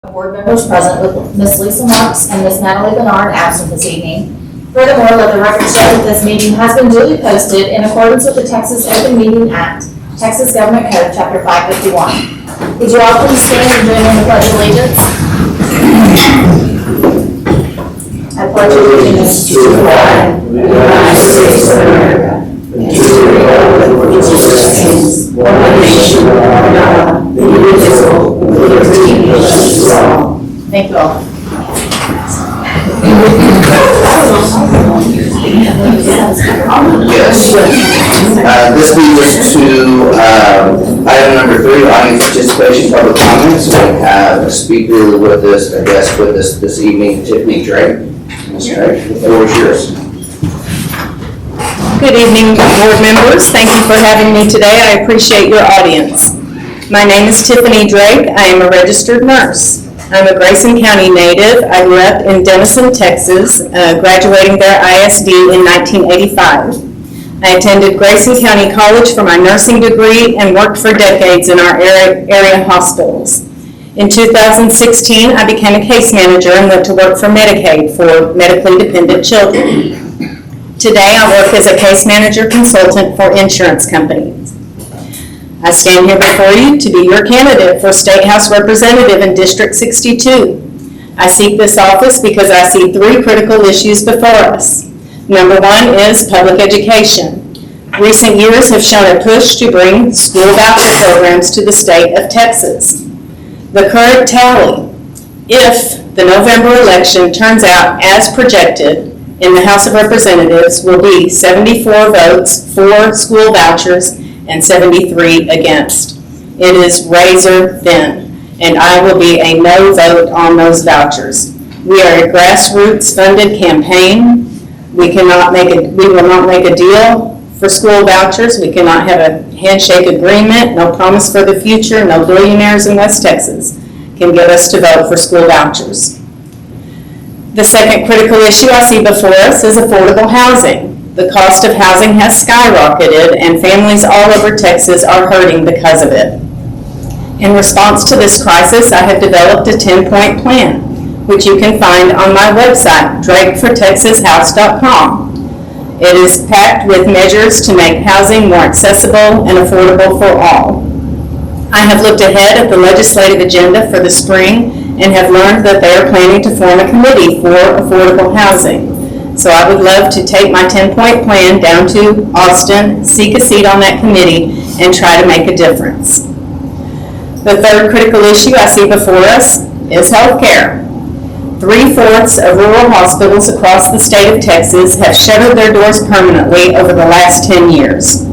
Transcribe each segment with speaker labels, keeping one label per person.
Speaker 1: Board members present with Ms. Lisa Marks and Ms. Natalie Bernard absent this evening. Furthermore, let the record show that this meeting has been duly posted in accordance with the Texas Open Meeting Act, Texas Government Code, Chapter 551. Would you all please stand and join in the Pledge of Allegiance? I pledge allegiance to the flag of the United States of America and to the republic for which it stands, one nation under God, indivisible, with liberty and justice for all. Thank you all.
Speaker 2: Yes. This leads us to item number 3, audience participation, public comments. We have a speaker with us, a guest with us this evening, Tiffany Drake. Ms. Drake, the floor is yours.
Speaker 3: Good evening, board members. Thank you for having me today. I appreciate your audience. My name is Tiffany Drake. I am a registered nurse. I'm a Grayson County native. I grew up in Denison, Texas, graduating there ISD in 1985. I attended Grayson County College for my nursing degree and worked for decades in our area hospitals. In 2016, I became a case manager and went to work for Medicaid for medically dependent children. Today, I work as a case manager consultant for insurance companies. I stand here before you to be your candidate for State House Representative in District 62. I seek this office because I see 3 critical issues before us. Number 1 is public education. Recent years have shown a push to bring school voucher programs to the state of Texas. The current tally, if the November election turns out as projected, in the House of Representatives will be 74 votes for school vouchers and 73 against. It is razor thin, and I will be a no vote on those vouchers. We are a grassroots funded campaign. We will not make a deal for school vouchers. We cannot have a handshake agreement, no promise for the future, no billionaires in West Texas can get us to vote for school vouchers. The second critical issue I see before us is affordable housing. The cost of housing has skyrocketed and families all over Texas are hurting because of it. In response to this crisis, I have developed a 10-point plan, which you can find on my website, drakefortexashouse.com. It is packed with measures to make housing more accessible and affordable for all. I have looked ahead at the legislative agenda for the spring and have learned that they are planning to form a committee for affordable housing. So I would love to take my 10-point plan down to Austin, seek a seat on that committee, and try to make a difference. The third critical issue I see before us is health care. 3/4 of rural hospitals across the state of Texas have shuttered their doors permanently over the last 10 years.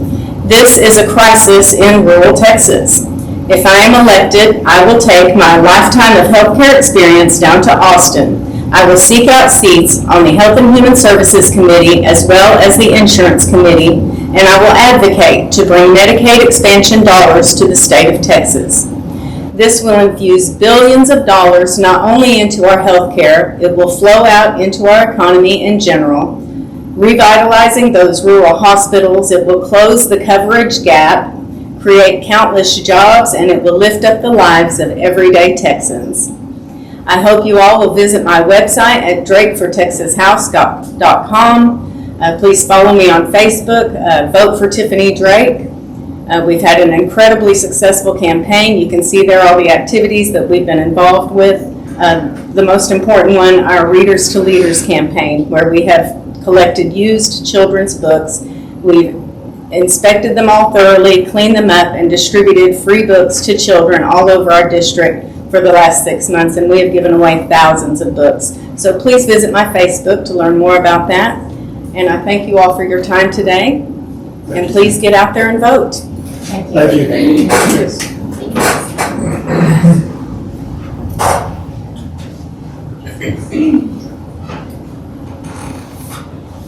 Speaker 3: This is a crisis in rural Texas. If I am elected, I will take my lifetime of healthcare experience down to Austin. I will seek out seats on the Health and Human Services Committee as well as the Insurance Committee, and I will advocate to bring Medicaid expansion dollars to the state of Texas. This will infuse billions of dollars not only into our healthcare, it will flow out into our economy in general. Revitalizing those rural hospitals, it will close the coverage gap, create countless jobs, and it will lift up the lives of everyday Texans. I hope you all will visit my website at drakefortexashouse.com. Please follow me on Facebook. Vote for Tiffany Drake. We've had an incredibly successful campaign. You can see there all the activities that we've been involved with. The most important one, our Readers to Leaders campaign, where we have collected used children's books. We've inspected them all thoroughly, cleaned them up, and distributed free books to children all over our district for the last 6 months, and we have given away thousands of books. So please visit my Facebook to learn more about that. And I thank you all for your time today. And please get out there and vote.
Speaker 1: Thank you.
Speaker 4: Thank you.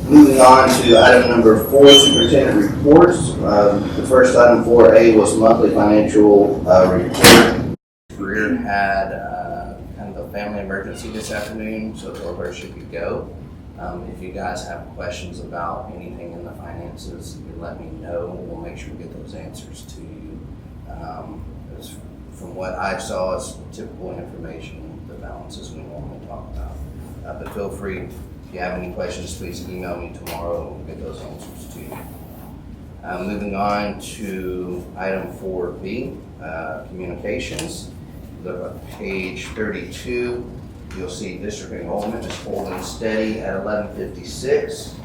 Speaker 2: Moving on to item number 4, superintendent reports. The first item 4A was monthly financial report. Greer had kind of a family emergency this afternoon, so told her she could go. If you guys have questions about anything in the finances, you let me know. We'll make sure we get those answers to you. From what I saw, it's typical information balances we normally talk about. But feel free, if you have any questions, please email me tomorrow and we'll get those answers to you. Moving on to item 4B, communications. Look at page 32. You'll see district enrollment is holding steady at 1156.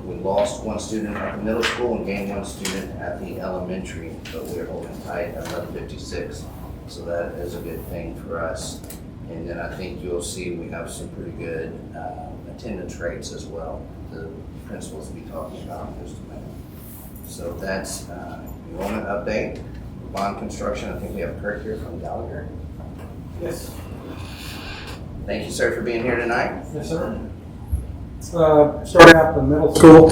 Speaker 2: We lost one student at the middle school and gained one student at the elementary, but we're holding tight at 1156. So that is a good thing for us. And then I think you'll see we have some pretty good attendance rates as well. The principals will be talking about in just a minute. So that's enrollment update. Bond construction, I think we have Kirk here from Gallagher.
Speaker 4: Yes.
Speaker 2: Thank you, sir, for being here tonight.
Speaker 4: Yes, sir. Starting out the middle school,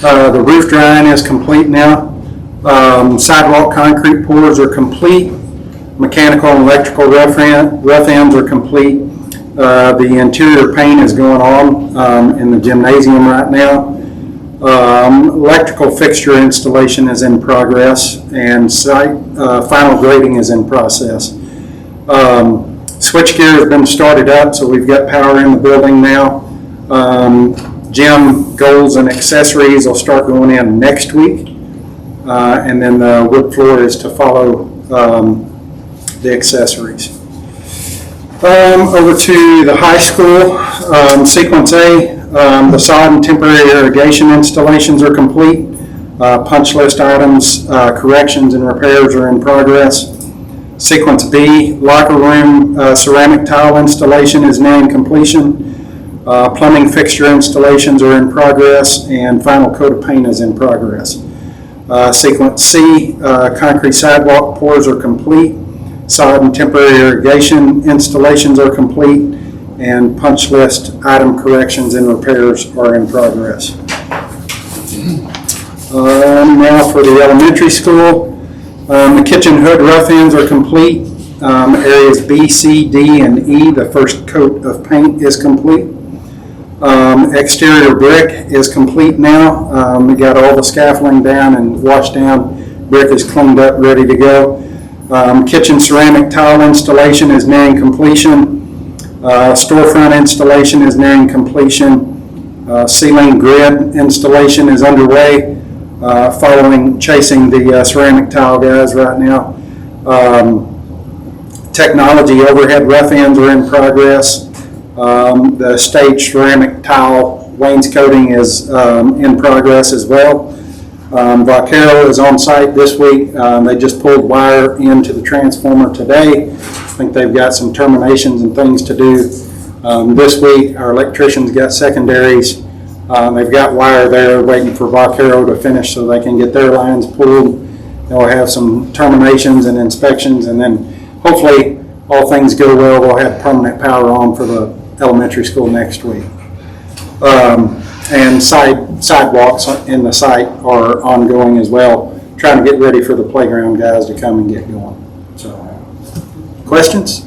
Speaker 5: The roof drying is complete now. Sidewalk concrete pours are complete. Mechanical and electrical rough ends are complete. The interior paint is going on in the gymnasium right now. Electrical fixture installation is in progress, and site final grading is in process. Switchgear has been started up, so we've got power in the building now. Gym goals and accessories will start going in next week, and then the wood floor is to follow the accessories. Over to the high school, sequence A, the sod and temporary irrigation installations are complete. Punch list items, corrections and repairs are in progress. Sequence B, locker room ceramic tile installation is nearing completion. Plumbing fixture installations are in progress, and final coat of paint is in progress. Sequence C, concrete sidewalk pours are complete. Sod and temporary irrigation installations are complete, and punch list item corrections and repairs are in progress. Now for the elementary school, the kitchen hood rough ends are complete. Areas B, C, D, and E, the first coat of paint is complete. Exterior brick is complete now. We got all the scaffolding down and washed down. Brick is cleaned up, ready to go. Kitchen ceramic tile installation is nearing completion. Storefront installation is nearing completion. Ceiling grid installation is underway, chasing the ceramic tile guys right now. Technology overhead rough ends are in progress. The stage ceramic tile wainscoting is in progress as well. Vaquero is on site this week. They just pulled wire into the transformer today. I think they've got some terminations and things to do this week. Our electricians got secondaries. They've got wire there waiting for Vaquero to finish so they can get their lines pulled. They'll have some terminations and inspections, and then hopefully all things go well, we'll have permanent power on for the elementary school next week. And sidewalks in the site are ongoing as well, trying to get ready for the playground guys to come and get going. So, questions?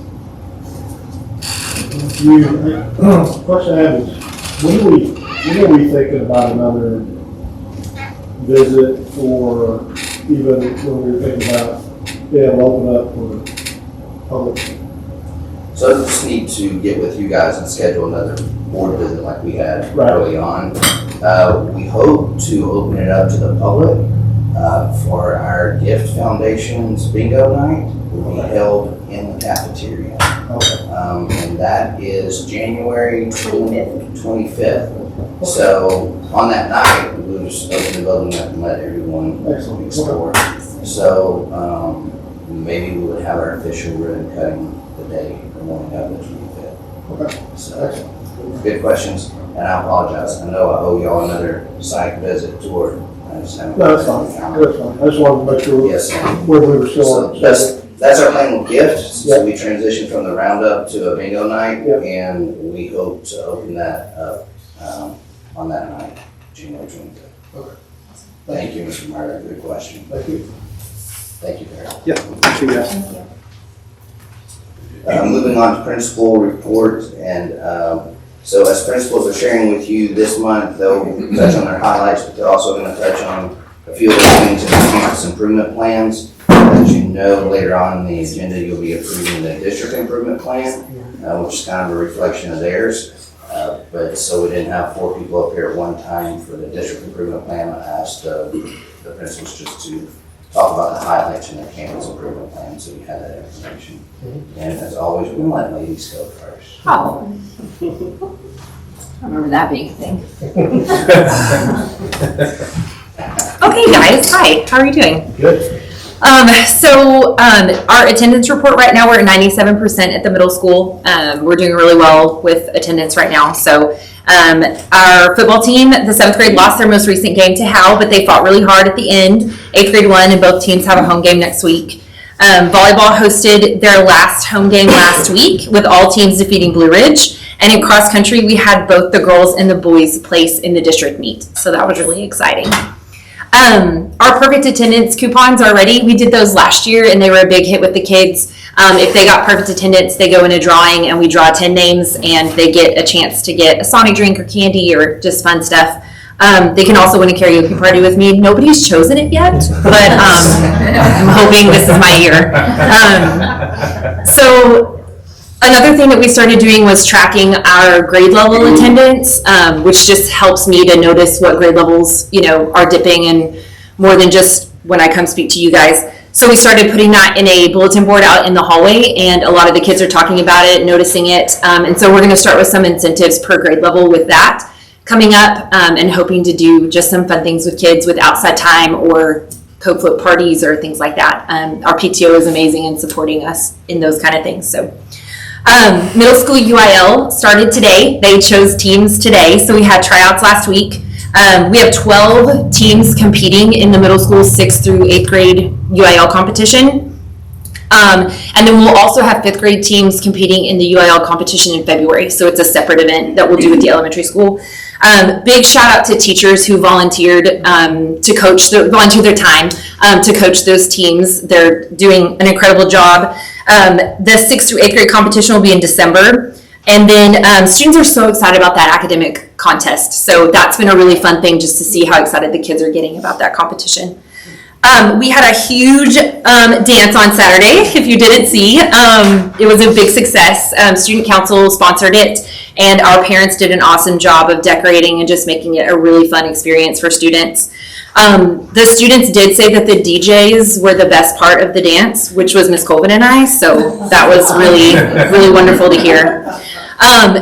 Speaker 4: question I have is, when are we thinking about another visit, or even when we were thinking about being able to open up for public?
Speaker 2: So I just need to get with you guys and schedule another board visit like we had
Speaker 4: Right.
Speaker 2: early on. We hope to open it up to the public for our Gift Foundation's bingo night. Will be held in the cafeteria.
Speaker 4: Okay.
Speaker 2: And that is January 25th. So on that night, we'll just open the building up and let everyone
Speaker 4: Excellent.
Speaker 2: explore. So maybe we would have our official ribbon cutting the day the morning of the 25th.
Speaker 4: Okay.
Speaker 2: So,
Speaker 4: Excellent.
Speaker 2: good questions, and I apologize. I know I owe y'all another site visit tour. I just haven't.
Speaker 4: No, that's fine. That's fine. I just wanted to make sure
Speaker 2: Yes, sir.
Speaker 4: where we were still
Speaker 2: So
Speaker 4: on.
Speaker 2: that's our plan with gifts.
Speaker 4: Yeah.
Speaker 2: So we transitioned from the roundup to a bingo night,
Speaker 4: Yeah.
Speaker 2: and we hope to open that up on that night, January 25th.
Speaker 4: Okay.
Speaker 2: Thank you, Mr. Meyer. Good question.
Speaker 4: Thank you.
Speaker 2: Thank you, Carol.
Speaker 5: Yeah, thank you guys.
Speaker 1: Thank you.
Speaker 2: Moving on to principal reports, and so as principals are sharing with you this month, they'll touch on their highlights, but they're also going to touch on a few of the things in the campus improvement plans that as you know, later on in the agenda, you'll be approving the district improvement plan, which is kind of a reflection of theirs. But so we didn't have 4 people up here at one time for the district improvement plan. I asked the principals just to talk about the highlights in their campus improvement plan, so we had that information. And as always, we let ladies go first.
Speaker 6: Oh. I remember that being a thing. Okay, guys, hi, how are you doing?
Speaker 4: Good.
Speaker 6: Our attendance report right now, we're at 97% at the middle school. We're doing really well with attendance right now. So our football team, the 7th grade, lost their most recent game to Howe, but they fought really hard at the end. 8th grade won, and both teams have a home game next week. Volleyball hosted their last home game last week with all teams defeating Blue Ridge. And in cross country, we had both the girls and the boys place in the district meet. So that was really exciting. Our perfect attendance coupons are ready. We did those last year and they were a big hit with the kids. If they got perfect attendance, they go in a drawing and we draw 10 names and they get a chance to get a Sonic drink or candy or just fun stuff. They can also win a karaoke party with me. Nobody's chosen it yet, but I'm hoping this is my year. Another thing that we started doing was tracking our grade level attendance, which just helps me to notice what grade levels, are dipping, and more than just when I come speak to you guys. So we started putting that in a bulletin board out in the hallway, and a lot of the kids are talking about it, noticing it. And so we're going to start with some incentives per grade level with that coming up, and hoping to do just some fun things with kids with outside time or Coke float parties or things like that. Our PTO is amazing in supporting us in those kind of things. So. Middle school UIL started today. They chose teams today, so we had tryouts last week. We have 12 teams competing in the middle school 6th through 8th grade UIL competition. And then we'll also have 5th grade teams competing in the UIL competition in February, so it's a separate event that we'll do with the elementary school. Big shout out to teachers who volunteered volunteer their time to coach those teams. They're doing an incredible job. The 6th through 8th grade competition will be in December. And then students are so excited about that academic contest. So that's been a really fun thing just to see how excited the kids are getting about that competition. We had a huge dance on Saturday, if you didn't see. It was a big success. Student council sponsored it, and our parents did an awesome job of decorating and just making it a really fun experience for students. The students did say that the DJs were the best part of the dance, which was Miss Colvin and I, so that was really, really wonderful to hear.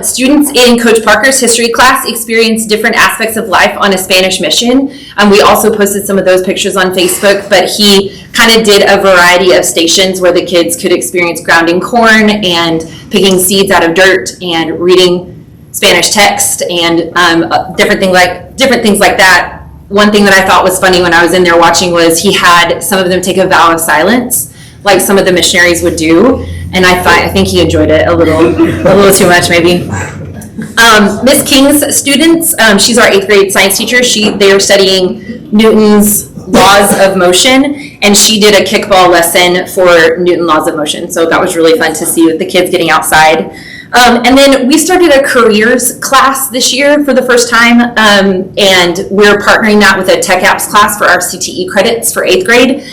Speaker 6: Students in Coach Parker's history class experienced different aspects of life on a Spanish mission. We also posted some of those pictures on Facebook, but he kind of did a variety of stations where the kids could experience grounding corn and picking seeds out of dirt and reading Spanish text and different things like that. One thing that I thought was funny when I was in there watching was he had some of them take a vow of silence, like some of the missionaries would do, and I think he enjoyed it a little too much maybe. Miss King's students, she's our 8th grade science teacher. They are studying Newton's laws of motion, and she did a kickball lesson for Newton laws of motion. So that was really fun to see with the kids getting outside. And then we started a careers class this year for the first time, and we're partnering that with a tech apps class for our CTE credits for 8th grade.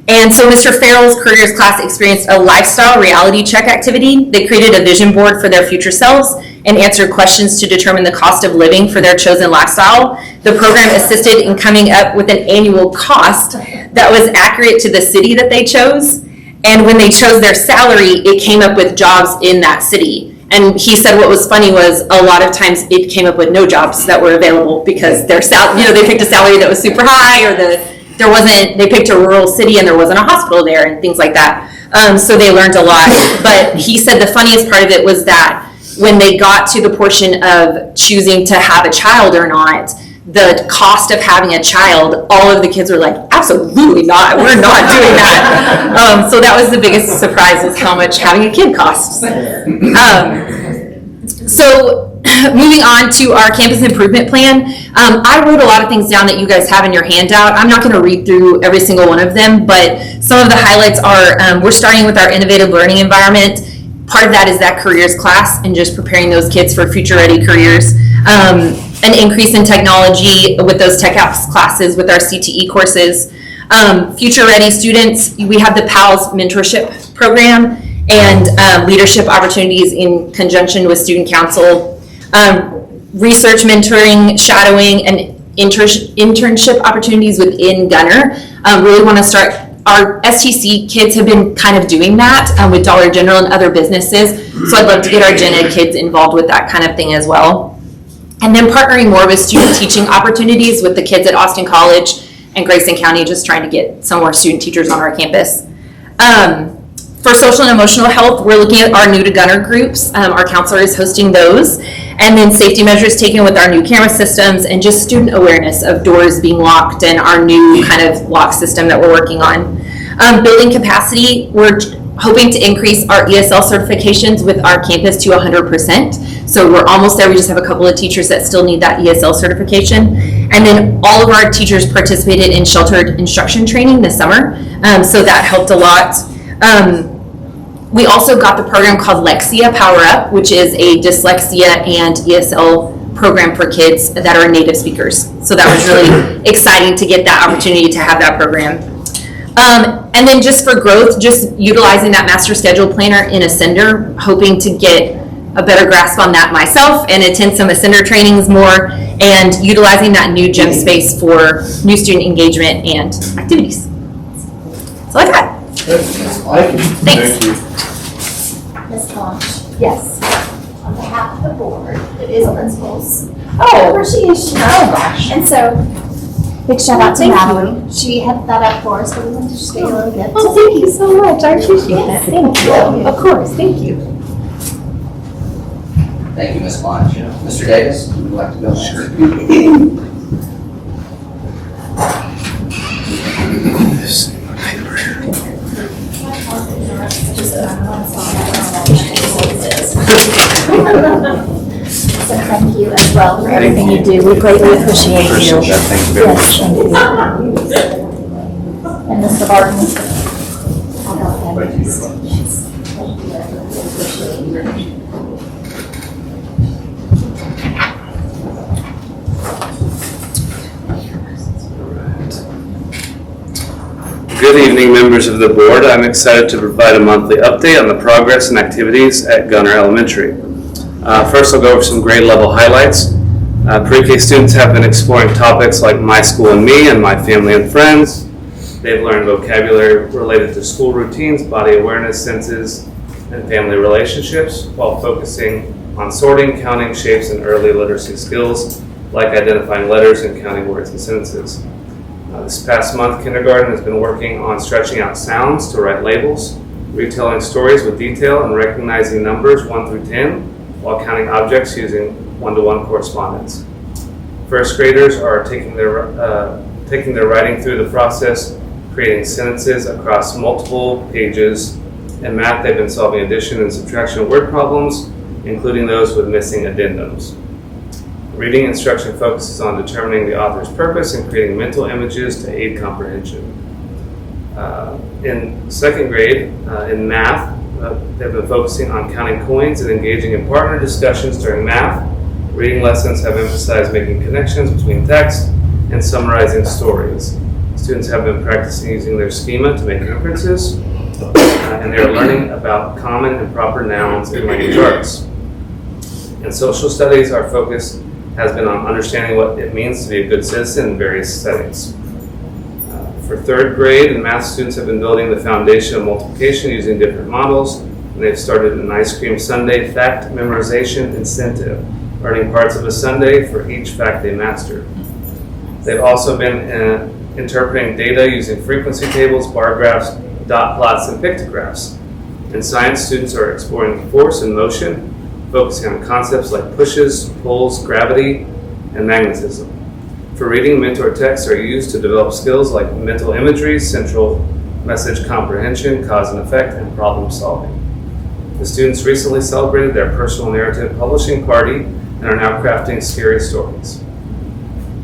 Speaker 6: And so Mr. Farrell's careers class experienced a lifestyle reality check activity. They created a vision board for their future selves and answered questions to determine the cost of living for their chosen lifestyle. The program assisted in coming up with an annual cost that was accurate to the city that they chose. And when they chose their salary, it came up with jobs in that city. And he said what was funny was a lot of times it came up with no jobs that were available because they picked a salary that was super high, or they picked a rural city and there wasn't a hospital there and things like that. So they learned a lot. But he said the funniest part of it was that when they got to the portion of choosing to have a child or not, the cost of having a child, all of the kids were like, absolutely not, we're not doing that. So that was the biggest surprise, was how much having a kid costs. So moving on to our campus improvement plan, I wrote a lot of things down that you guys have in your handout. I'm not going to read through every single one of them, but some of the highlights are we're starting with our innovative learning environment. Part of that is that careers class and just preparing those kids for future ready careers. An increase in technology with those tech apps classes with our CTE courses. Future ready students, we have the PALS mentorship program and leadership opportunities in conjunction with student council, research mentoring, shadowing, and internship opportunities within Gunner. Really want to start, our STC kids have been kind of doing that with Dollar General and other businesses, so I'd love to get our gen ed kids involved with that kind of thing as well. And then partnering more with student teaching opportunities with the kids at Austin College and Grayson County, just trying to get some more student teachers on our campus. For social and emotional health, we're looking at our new to Gunner groups. Our counselor is hosting those. And then safety measures taken with our new camera systems and just student awareness of doors being locked and our new kind of lock system that we're working on. Building capacity, we're hoping to increase our ESL certifications with our campus to 100%. So we're almost there. We just have a couple of teachers that still need that ESL certification. And then all of our teachers participated in sheltered instruction training this summer. So that helped a lot. We also got the program called Lexia Power Up, which is a dyslexia and ESL program for kids that are native speakers. So that was really exciting to get that opportunity to have that program. And then just for growth, just utilizing that master schedule planner in Ascender, hoping to get a better grasp on that myself and attend some Ascender trainings more, and utilizing that new gym space for new student engagement and activities. That's all I got. Thanks.
Speaker 1: Ms. Conch? Yes. On behalf of the board, it is principals.
Speaker 3: Oh.
Speaker 1: Where she is, she.
Speaker 3: Oh, gosh.
Speaker 1: And so, big shout out to
Speaker 3: Thank
Speaker 1: Natalie. She had that up for us, but we wanted to just get a little bit.
Speaker 3: Oh, thank you so much. I appreciate that. Thank you. Of course, thank you.
Speaker 2: Thank you, Ms. Lodge. Mr. Davis, would you like to go next?
Speaker 1: So thank you as well for everything you do. We greatly appreciate you.
Speaker 2: Thank you very much.
Speaker 1: Yes, thank you. And Mr. Barton. I'll go ahead.
Speaker 7: Good evening, members of the board. I'm excited to provide a monthly update on the progress and activities at Gunner Elementary. First, I'll go over some grade level highlights. Pre-K students have been exploring topics like My School and Me and My Family and Friends. They've learned vocabulary related to school routines, body awareness, senses, and family relationships, while focusing on sorting, counting, shapes, and early literacy skills like identifying letters and counting words and sentences. This past month, kindergarten has been working on stretching out sounds to write labels, retelling stories with detail, and recognizing numbers 1 through 10 while counting objects using one-to-one correspondence. First graders are taking their writing through the process, creating sentences across multiple pages. In math, they've been solving addition and subtraction word problems, including those with missing addendums. Reading instruction focuses on determining the author's purpose and creating mental images to aid comprehension. In second grade, in math, they've been focusing on counting coins and engaging in partner discussions during math. Reading lessons have emphasized making connections between text and summarizing stories. Students have been practicing using their schema to make inferences, and they are learning about common and proper nouns in language arts. In social studies, our focus has been on understanding what it means to be a good citizen in various settings. For third grade, and math students have been building the foundation of multiplication using different models, and they've started an ice cream sundae fact memorization incentive, earning parts of a sundae for each fact they mastered. They've also been interpreting data using frequency tables, bar graphs, dot plots, and pictographs. In science, students are exploring force and motion, focusing on concepts like pushes, pulls, gravity, and magnetism. For reading, mentor texts are used to develop skills like mental imagery, central message comprehension, cause and effect, and problem solving. The students recently celebrated their personal narrative publishing party and are now crafting scary stories.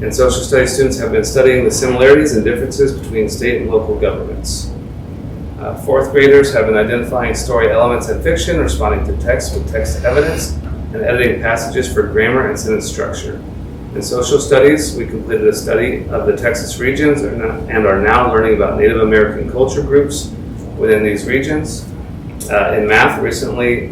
Speaker 7: In social studies, students have been studying the similarities and differences between state and local governments. Fourth graders have been identifying story elements in fiction, responding to text with text evidence, and editing passages for grammar and sentence structure. In social studies, we completed a study of the Texas regions and are now learning about Native American culture groups within these regions. In math, we recently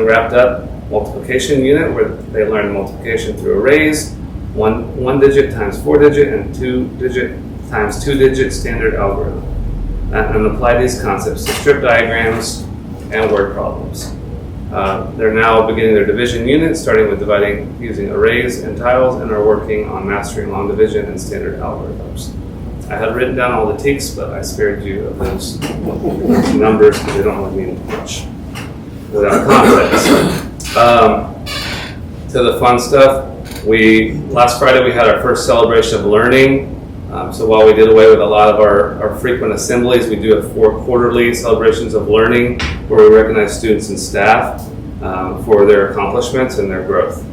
Speaker 7: wrapped up multiplication unit where they learned multiplication through arrays, one digit times 4 digit and 2 digit times 2 digit standard algorithm, and apply these concepts to strip diagrams and word problems. They're now beginning their division unit, starting with dividing using arrays and tiles, and are working on mastering long division and standard algorithms. I had written down all the teaks, but I spared you of those numbers because they don't really mean much without context. To the fun stuff, last Friday we had our first celebration of learning. So while we did away with a lot of our frequent assemblies, we do have 4 quarterly celebrations of learning where we recognize students and staff for their accomplishments and their growth.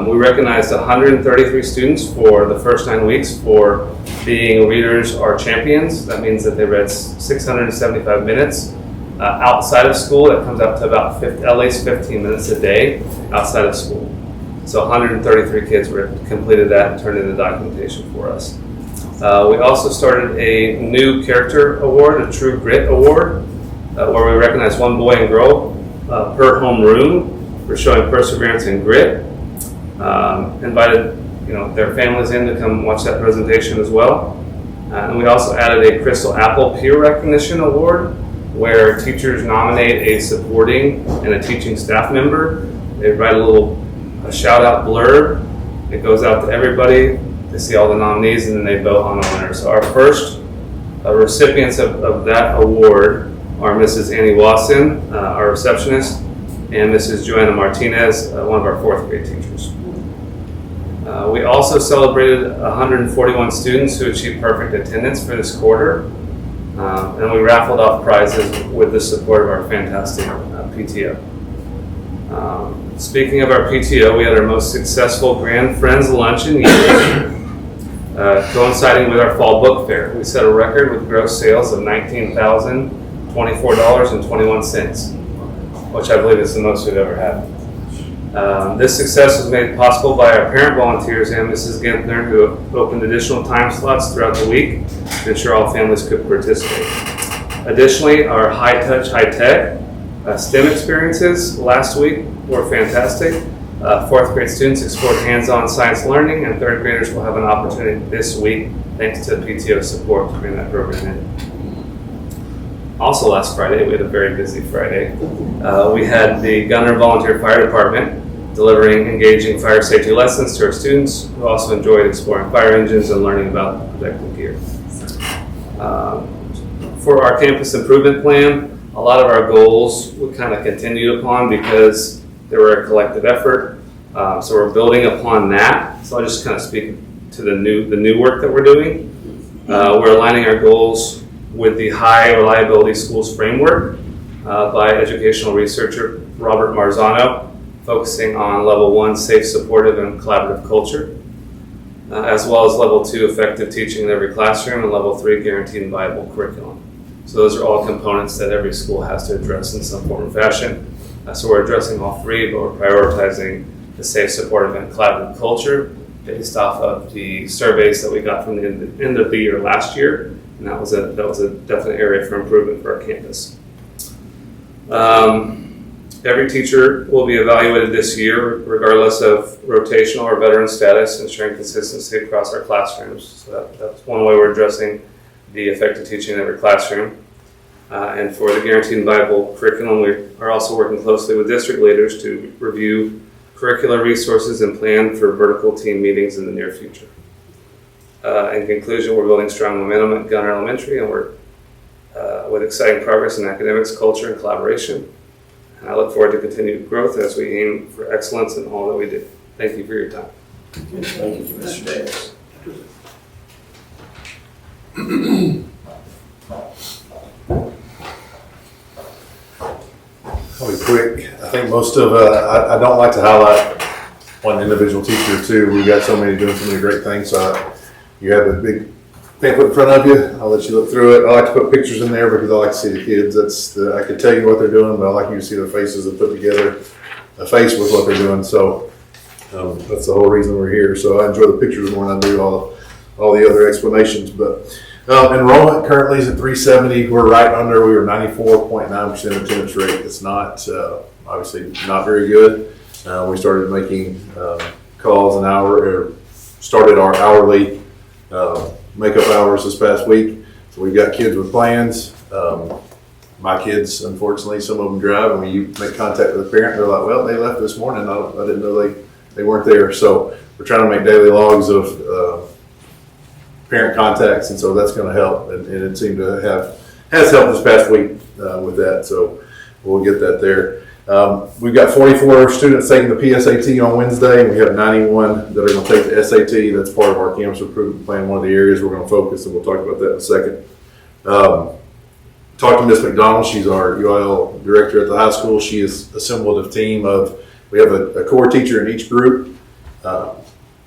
Speaker 7: We recognized 133 students for the first 9 weeks for being readers or champions. That means that they read 675 minutes. Outside of school, that comes up to about at least 15 minutes a day outside of school. So 133 kids completed that and turned in the documentation for us. We also started a new character award, a True Grit Award, where we recognize 1 boy and girl per home room for showing perseverance and grit. Invited their families in to come watch that presentation as well. And we also added a Crystal Apple Peer Recognition Award, where teachers nominate a supporting and a teaching staff member. They write a shout-out blurb. It goes out to everybody. They see all the nominees, and then they vote on a winner. So our first recipients of that award are Mrs. Annie Wasson, our receptionist, and Mrs. Joanna Martinez, one of our 4th grade teachers. We also celebrated 141 students who achieved perfect attendance for this quarter, and we raffled off prizes with the support of our fantastic PTO. Speaking of our PTO, we had our most successful Grand Friends Luncheon years, coinciding with our fall book fair. We set a record with gross sales of $19,024.21, which I believe is the most we've ever had. This success was made possible by our parent volunteers and Mrs. Gentner, who opened additional time slots throughout the week to ensure all families could participate. Additionally, our high-touch, high-tech STEM experiences last week were fantastic. 4th grade students explored hands-on science learning, and 3rd graders will have an opportunity this week, thanks to PTO support, to bring that program in. Also last Friday, we had a very busy Friday. We had the Gunner Volunteer Fire Department delivering engaging fire safety lessons to our students, who also enjoyed exploring fire engines and learning about protective gear. For our campus improvement plan, a lot of our goals we kind of continued upon because they were a collective effort. So we're building upon that. So I'll just kind of speak to the new work that we're doing. We're aligning our goals with the High Reliability Schools Framework by educational researcher Robert Marzano, focusing on Level 1 safe, supportive, and collaborative culture, as well as Level 2 effective teaching in every classroom, and Level 3 guaranteed and viable curriculum. So those are all components that every school has to address in some form or fashion. So we're addressing all 3, but we're prioritizing the safe, supportive, and collaborative culture based off of the surveys that we got from the end of the year last year, and that was a definite area for improvement for our campus. Every teacher will be evaluated this year, regardless of rotational or veteran status, ensuring consistency across our classrooms. So that's one way we're addressing the effective teaching in every classroom. And for the guaranteed and viable curriculum, we are also working closely with district leaders to review curricular resources and plan for vertical team meetings in the near future. In conclusion, we're building strong momentum at Gunner Elementary, and we're with exciting progress in academics, culture, and collaboration. And I look forward to continued growth as we aim for excellence in all that we do. Thank you for your time.
Speaker 2: Thank you, Mr. Davis.
Speaker 8: I'll be quick. I think most of, I don't like to highlight one individual teacher too. We've got so many doing so many great things. So you have a big pamphlet in front of you. I'll let you look through it. I like to put pictures in there because I like to see the kids. I could tell you what they're doing, but I like you to see their faces and put together a face with what they're doing. So That's the whole reason we're here. So I enjoy the pictures more than I do all the other explanations. But enrollment currently is at 370. We're right under. We were 94.9% attendance rate. It's not obviously not very good. We started making calls an hour, or started our hourly makeup hours this past week. So we've got kids with plans. My kids, unfortunately, some of them drive, and when you make contact with a parent, they're like, well, they left this morning. I didn't know they weren't there. So we're trying to make daily logs of parent contacts, and so that's going to help. And it seemed to has helped this past week with that. So we'll get that there. We've got 44 students taking the PSAT on Wednesday, and we have 91 that are going to take the SAT. That's part of our campus improvement plan, one of the areas we're going to focus, and we'll talk about that in a second. Talked to Miss McDonald. She's our UIL director at the high school. She has assembled a team we have a core teacher in each group,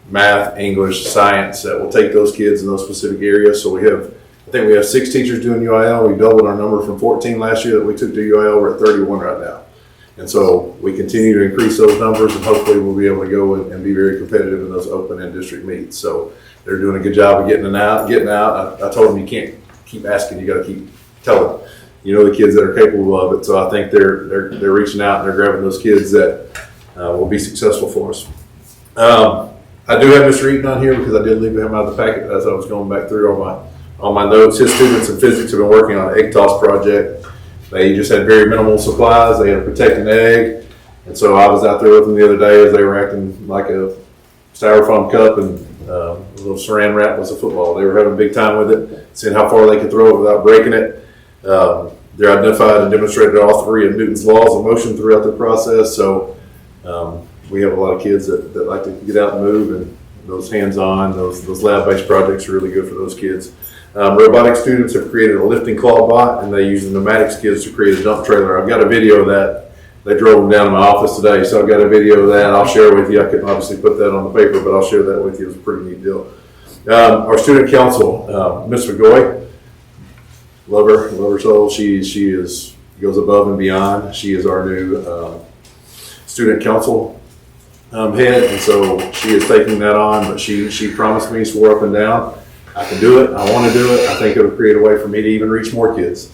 Speaker 8: math, English, science, that will take those kids in those specific areas. So I think we have 6 teachers doing UIL. We doubled our number from 14 last year that we took to UIL. We're at 31 right now. And so we continue to increase those numbers, and hopefully we'll be able to go and be very competitive in those open and district meets. So they're doing a good job of getting out. I told them you can't keep asking, you got to keep telling. You know the kids that are capable of it. So I think they're reaching out and they're grabbing those kids that will be successful for us. I do have Mr. Eaton on here because I did leave him out of the packet as I was going back through all my notes. His students in physics have been working on an egg toss project. They just had very minimal supplies. They had to protect an egg. And so I was out there with them the other day as they were acting like a styrofoam cup, and a little saran wrap was a football. They were having a big time with it, seeing how far they could throw it without breaking it. They're identified and demonstrated all 3 of Newton's laws of motion throughout the process. So we have a lot of kids that like to get out and move, and those hands-on, those lab-based projects are really good for those kids. Robotic students have created a lifting claw bot, and they use the pneumatic skids to create a dump trailer. I've got a video of that. They drove them down to my office today, so I've got a video of that. I'll share with you. I couldn't obviously put that on the paper, but I'll share that with you. It's a pretty neat deal. Our student council, Ms. McGoy, love her soul. She goes above and beyond. She is our new student council head, and so she is taking that on. But she promised me, swore up and down, I can do it. I want to do it. I think it'll create a way for me to even reach more kids.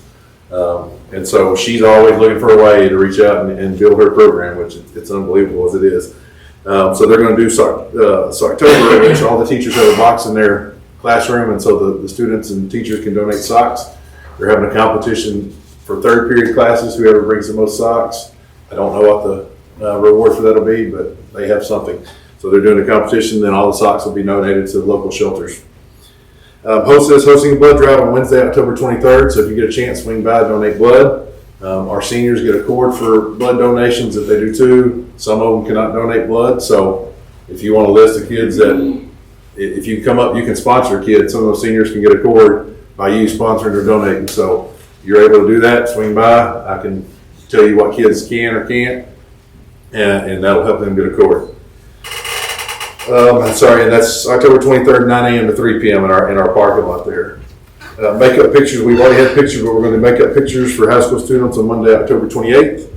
Speaker 8: And so she's always looking for a way to reach out and build her program, which it's unbelievable as it is. So they're going to do Socktober, which all the teachers have a box in their classroom, and so the students and teachers can donate socks. They're having a competition for 3rd period classes, whoever brings the most socks. I don't know what the reward for that will be, but they have something. So they're doing a competition, then all the socks will be donated to local shelters. Hosting a blood drive on Wednesday, October 23rd. So if you get a chance, swing by, donate blood. Our seniors get a cord for blood donations if they do too. Some of them cannot donate blood. So if you want a list of kids that, if you come up, you can sponsor a kid. Some of those seniors can get a cord by you sponsoring or donating. So if you're able to do that, swing by. I can tell you what kids can or can't, and that'll help them get a cord. And that's October 23rd, 9 a.m. to 3 p.m. in our parking lot there. Makeup pictures, we've already had pictures, but we're going to make up pictures for high school students on Monday, October 28th.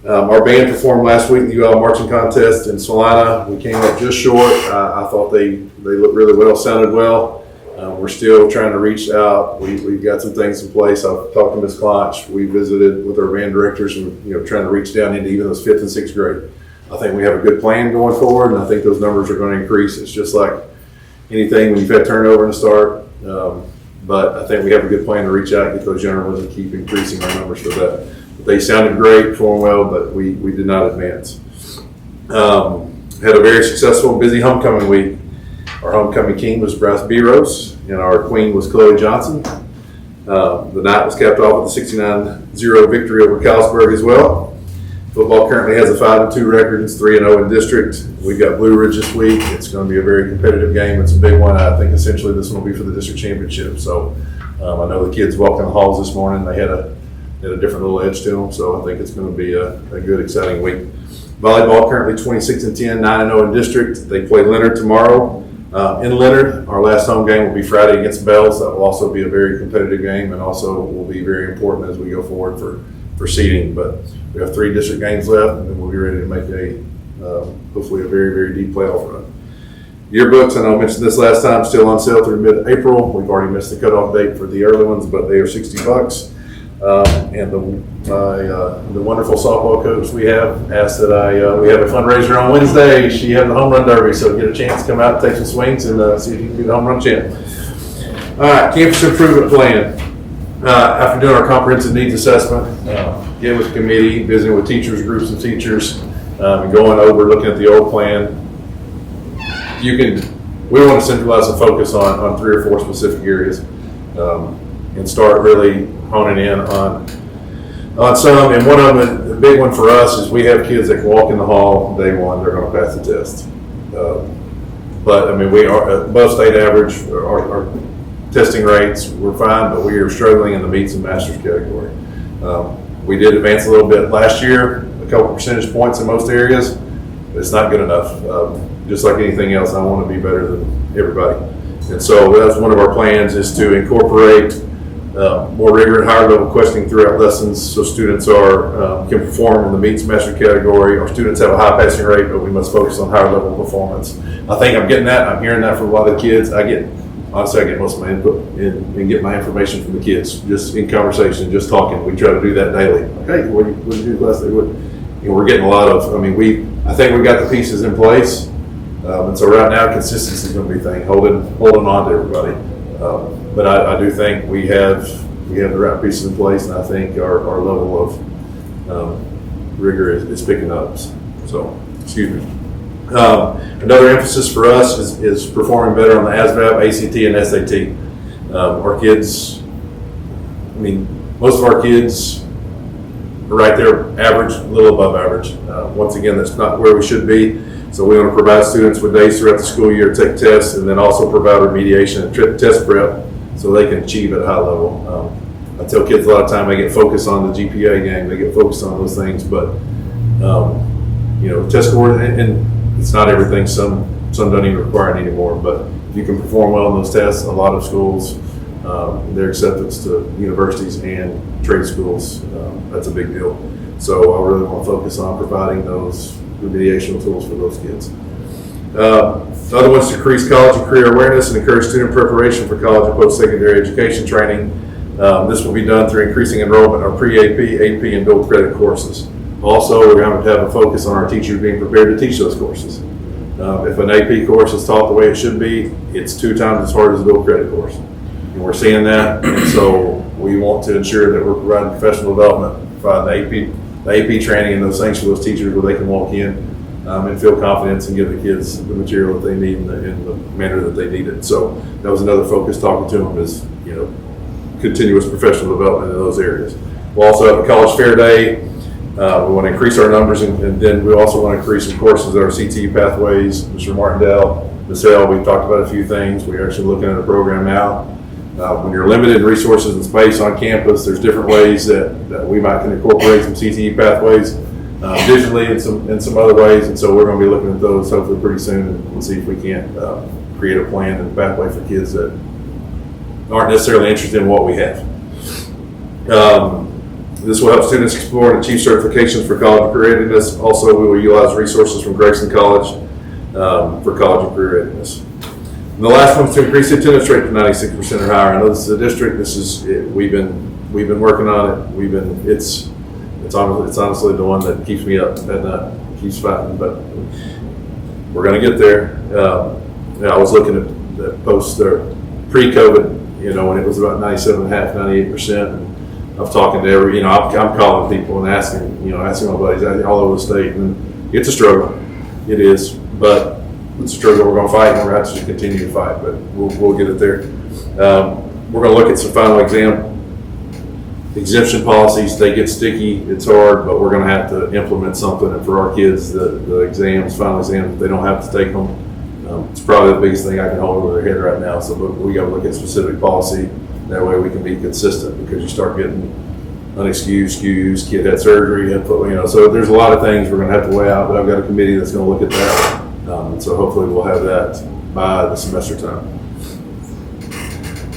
Speaker 8: Our band performed last week in the UL marching contest in Salina. We came up just short. I thought they looked really well, sounded well. We're still trying to reach out. We've got some things in place. I've talked to Ms. Clonch. We visited with our band directors and trying to reach down into even those 5th and 6th grade. I think we have a good plan going forward, and I think those numbers are going to increase. It's just like anything when you've had turnover in the start. But I think we have a good plan to reach out and get those younger ones and keep increasing our numbers for that. They sounded great, performed well, but we did not advance. Had a very successful and busy homecoming week. Our homecoming king was Bryce Biros, and our queen was Chloe Johnson. The night was capped off with a 69-0 victory over Carlsberg as well. Football currently has a 5-2 record. It's 3-0 in district. We've got Blue Ridge this week. It's going to be a very competitive game. It's a big one. I think essentially this one will be for the district championship. So I know the kids walking the halls this morning. They had a different little edge to them. So I think it's going to be a good, exciting week. Volleyball currently 26-10, 9-0 in district. They play Leonard tomorrow. In Leonard, our last home game will be Friday against Bells. That will also be a very competitive game and also will be very important as we go forward for seeding. But we have 3 district games left, and then we'll be ready to make hopefully a very, very deep playoff run. Yearbooks, I know I mentioned this last time, still on sale through mid-April. We've already missed the cutoff date for the early ones, but they are $60. And the wonderful softball coach we have asked that we have a fundraiser on Wednesday. She had the home run derby, so get a chance to come out and take some swings and see if you can be the home run champ. All right, campus improvement plan. After doing our comprehensive needs assessment, getting with the committee, visiting with teachers, groups of teachers, and going over, looking at the old plan, we want to centralize the focus on 3 or 4 specific areas, and start really honing in on some. And one of them, the big one for us, is we have kids that can walk in the hall day one, they're going to pass the test. But I mean, we are above state average. Our testing rates, we're fine, but we are struggling in the meets and masters category. We did advance a little bit last year, a couple percentage points in most areas, but it's not good enough. Just like anything else, I want to be better than everybody. And so that's one of our plans, is to incorporate more rigor and higher level questioning throughout lessons, so students can perform in the meets master category. Our students have a high passing rate, but we must focus on higher level performance. I think I'm getting that. I'm hearing that from a lot of the kids. Honestly, I get most of my input and get my information from the kids, just in conversation, just talking. We try to do that daily. Hey, what did you do last day? We're getting a lot of, I think we got the pieces in place. And so right now, consistency is going to be a thing, holding on to everybody. But I do think we have the right pieces in place, and I think our level of rigor is picking up. So, excuse me. Another emphasis for us is performing better on the ASVAB, ACT, and SAT. Our kids, most of our kids are right there, average, a little above average. Once again, that's not where we should be. So we want to provide students with days throughout the school year to take tests, and then also provide remediation and test prep so they can achieve at a high level. I tell kids a lot of time they get focused on the GPA game, they get focused on those things, but test score, and it's not everything. Some don't even require it anymore, but if you can perform well on those tests, a lot of schools, their acceptance to universities and trade schools, that's a big deal. So I really want to focus on providing those remediation tools for those kids. Other ones to increase college and career awareness and encourage student preparation for college and post-secondary education training. This will be done through increasing enrollment in our pre-AP, AP, and dual credit courses. Also, we're going to have a focus on our teachers being prepared to teach those courses. If an AP course is taught the way it should be, it's 2 times as hard as a dual credit course. And we're seeing that, and so we want to ensure that we're providing professional development, providing the AP training and those things for those teachers where they can walk in and feel confidence and give the kids the material that they need in the manner that they need it. So that was another focus talking to them, is continuous professional development in those areas. We'll also have a college fair day. We want to increase our numbers, and then we also want to increase some courses that are CTE pathways. Mr. Martindale, Ms. L, we've talked about a few things. We're actually looking at a program now. When you're limited in resources and space on campus, there's different ways that we might can incorporate some CTE pathways digitally and some other ways. And so we're going to be looking at those hopefully pretty soon, and we'll see if we can't create a plan and a pathway for kids that aren't necessarily interested in what we have. This will help students explore and achieve certifications for college and career readiness. Also, we will utilize resources from Grayson College for college and career readiness. And the last one is to increase the attendance rate to 96% or higher. I know this is a district. We've been working on it. It's honestly the one that keeps me up and keeps fighting. But we're going to get there. I was looking at the post there pre-COVID. When it was about 97.5%, 98%. And I'm talking to I'm calling people and asking my buddies all over the state, and it's a struggle. It is, but it's a struggle we're going to fight, and we're going to have to continue to fight, but we'll get it there. We're going to look at some final exemption policies. They get sticky, it's hard, but we're going to have to implement something. And for our kids, the final exams, they don't have to take them. It's probably the biggest thing I can hold over their head right now. So we got to look at specific policy. That way we can be consistent, because you start getting unexcused, kid had surgery, so there's a lot of things we're going to have to weigh out, but I've got a committee that's going to look at that. So hopefully we'll have that by the semester time.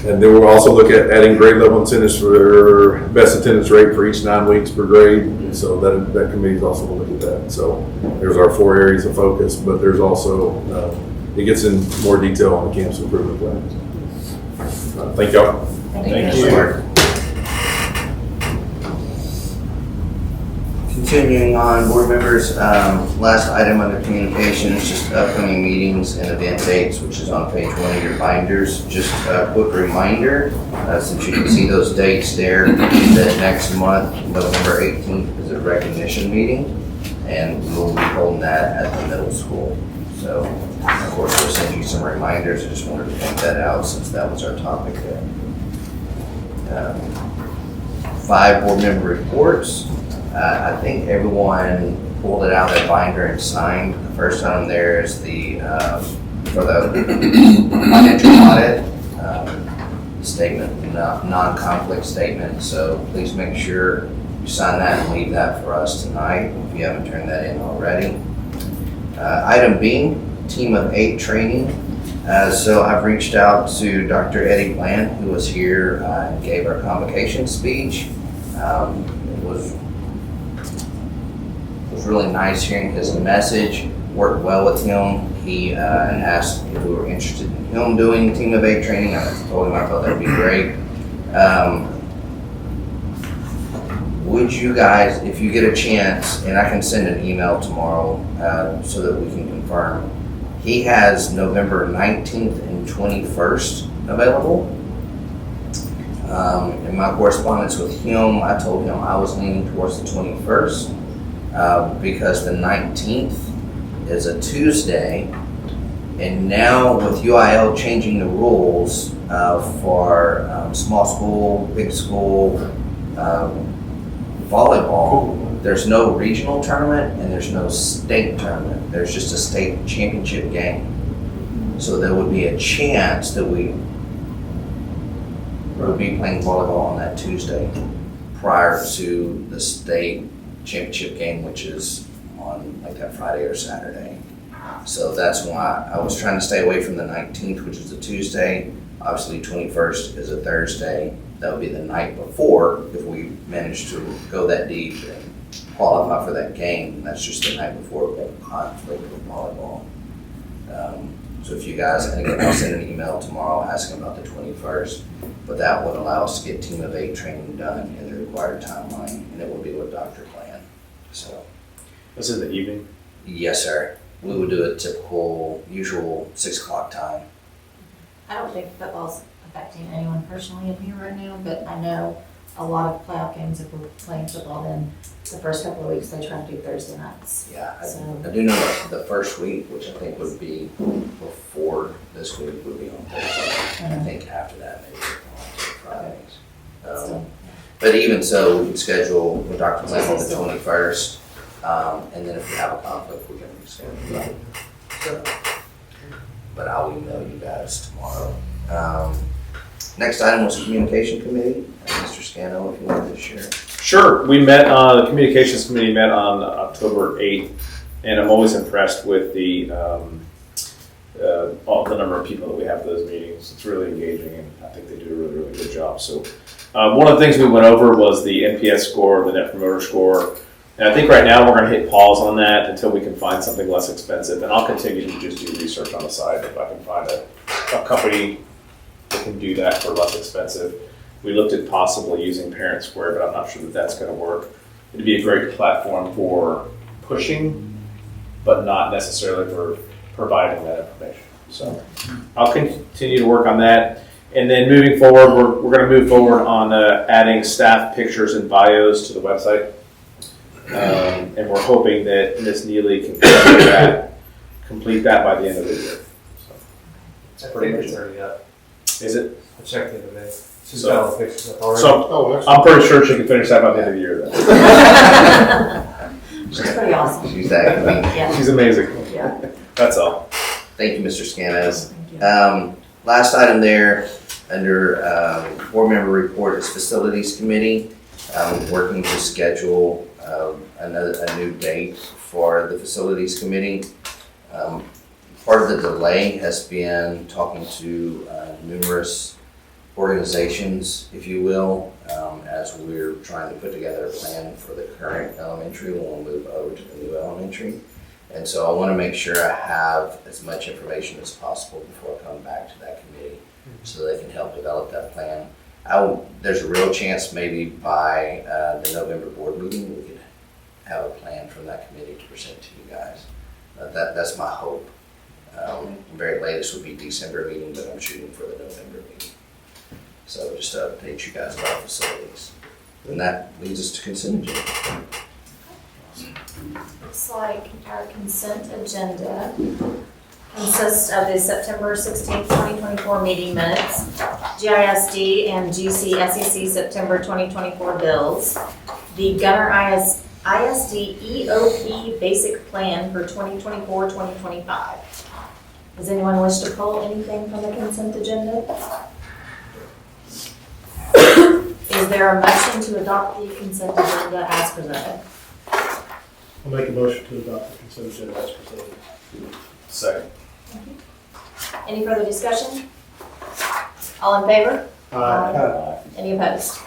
Speaker 8: And then we'll also look at adding grade level incentives for best attendance rate for each 9 weeks per grade. And so that committee is also going to look at that. So there's our 4 areas of focus, but there's also, it gets in more detail on the campus improvement plan. Thank y'all.
Speaker 1: Thank
Speaker 2: you. Continuing on, board members, last item under communications, just upcoming meetings and event dates, which is on page 1 of your binders. Just a quick reminder, since you can see those dates there, that next month, November 18th, is a recognition meeting, and we'll be holding that at the middle school. So, of course, we'll send you some reminders. I just wanted to point that out since that was our topic there. 5 board member reports. I think everyone pulled it out of their binder and signed. The first item there is the, for the financial audit statement, non-conflict statement. So please make sure you sign that and leave that for us tonight if you haven't turned that in already. Item B, team of 8 training. So I've reached out to Dr. Eddie Bland, who was here and gave our convocation speech. It was really nice hearing his message, worked well with him. He asked if we were interested in him doing team of 8 training. I told him I thought that would be great. Would you guys, if you get a chance, and I can send an email tomorrow so that we can confirm, he has November 19th and 21st available. In my correspondence with him, I told him I was leaning towards the 21st. Because the 19th is a Tuesday, and now with UIL changing the rules for small school, big school, volleyball, there's no regional tournament and there's no state tournament. There's just a state championship game. So there would be a chance that we would be playing volleyball on that Tuesday prior to the state championship game, which is on like that Friday or Saturday. So that's why I was trying to stay away from the 19th, which is a Tuesday. Obviously 21st is a Thursday. That would be the night before if we manage to go that deep and qualify for that game. That's just the night before we have a conflict with volleyball. So if you guys, and again, I'll send an email tomorrow asking about the 21st, but that would allow us to get team of 8 training done in the required timeline, and it will be with Dr. Plan. So.
Speaker 9: This is the evening?
Speaker 2: Yes, sir. We would do a typical, usual 6 o'clock time.
Speaker 1: I don't think football's affecting anyone personally in here right now, but I know a lot of playoff games, if we're playing football, then the first couple of weeks they try to do Thursday nights.
Speaker 2: Yeah,
Speaker 1: So-
Speaker 2: I do know that the first week, which I think would be before this week, would be on Thursday. And I think after that, maybe on Fridays.
Speaker 1: So,
Speaker 2: But even so, we could schedule with Dr. Plan on the 21st, and then if we have a conflict, we can reschedule that. So, but I'll email you guys tomorrow. Next item was communication committee. Mr. Scano, if you wanted to share.
Speaker 9: Sure. We met, the communications committee met on October 8th, and I'm always impressed with the number of people that we have at those meetings. It's really engaging, and I think they do a really, really good job. So one of the things we went over was the NPS score, the Net Promoter Score. And I think right now we're going to hit pause on that until we can find something less expensive. And I'll continue to just do research on the side if I can find a company that can do that for less expensive. We looked at possibly using Parent Square, but I'm not sure that that's going to work. It'd be a great platform for pushing, but not necessarily for providing that information. So I'll continue to work on that. And then moving forward, we're going to move forward on adding staff pictures and bios to the website. And we're hoping that Ms. Neely can complete that by the end of the year. So,
Speaker 7: I think it's already up.
Speaker 9: is it?
Speaker 7: I checked the other day. She's
Speaker 9: So-
Speaker 7: got all the pictures up already.
Speaker 9: So
Speaker 4: Oh, excellent.
Speaker 9: I'm pretty sure she can finish that by the end of the year then.
Speaker 1: She's pretty awesome.
Speaker 2: She's that convenient.
Speaker 1: Yeah.
Speaker 9: She's amazing.
Speaker 1: Yeah.
Speaker 9: That's all.
Speaker 2: Thank you, Mr. Scanos.
Speaker 1: Thank you.
Speaker 2: Last item there, under board member report is facilities committee. Working to schedule a new date for the facilities committee. Part of the delay has been talking to numerous organizations, if you will, as we're trying to put together a plan for the current elementary when we move over to the new elementary. And so I want to make sure I have as much information as possible before I come back to that committee so they can help develop that plan. There's a real chance maybe by the November board meeting we could have a plan from that committee to present to you guys. That's my hope. Very latest would be December meeting, but I'm shooting for the November meeting. So just to update you guys about facilities. And that leads us to consent agenda.
Speaker 1: Looks like our consent agenda consists of the September 16th, 2024 meeting minutes, GISD and GCSEC September 2024 bills, the Gunner ISD EOP basic plan for 2024-2025. Does anyone wish to pull anything from the consent agenda? Is there a motion to adopt the consent agenda as presented?
Speaker 4: I'll make a motion to adopt the consent agenda as presented.
Speaker 8: Second.
Speaker 1: Any further discussion? All in favor?
Speaker 4: Aye.
Speaker 1: Any opposed?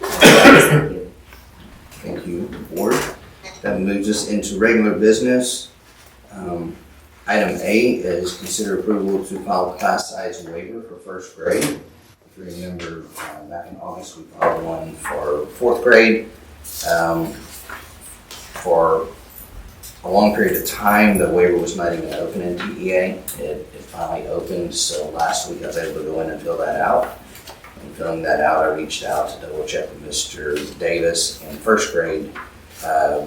Speaker 1: Thank you.
Speaker 2: Thank you, board. That moves us into regular business. Item A is consider approval to file a class size waiver for first grade. If you remember, back in August, we filed one for fourth grade. For a long period of time, the waiver was not even open in TEA. It finally opened, so last week I was able to go in and fill that out. And filling that out, I reached out to double check with Mr. Davis in first grade.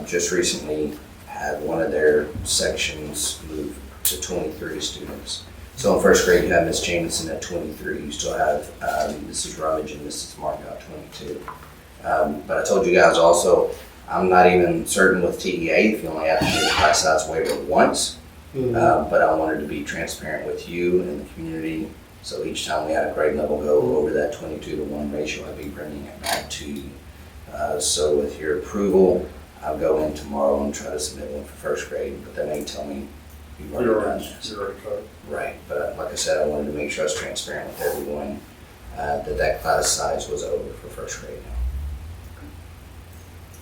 Speaker 2: Just recently had one of their sections move to 23 students. So in first grade, you have Ms. Jamison at 23. You still have Mrs. Rummage and Mrs. Markout 22. But I told you guys also, I'm not even certain with TEA if you only have to do the class size waiver once. But I wanted to be transparent with you and the community. So each time we had a grade level go over that 22-to-1 ratio, I'd be bringing it back to you. So with your approval, I'll go in tomorrow and try to submit one for first grade, but they may tell me you've already done this. Right, but like I said, I wanted to make sure I was transparent with everyone that class size was over for first grade now.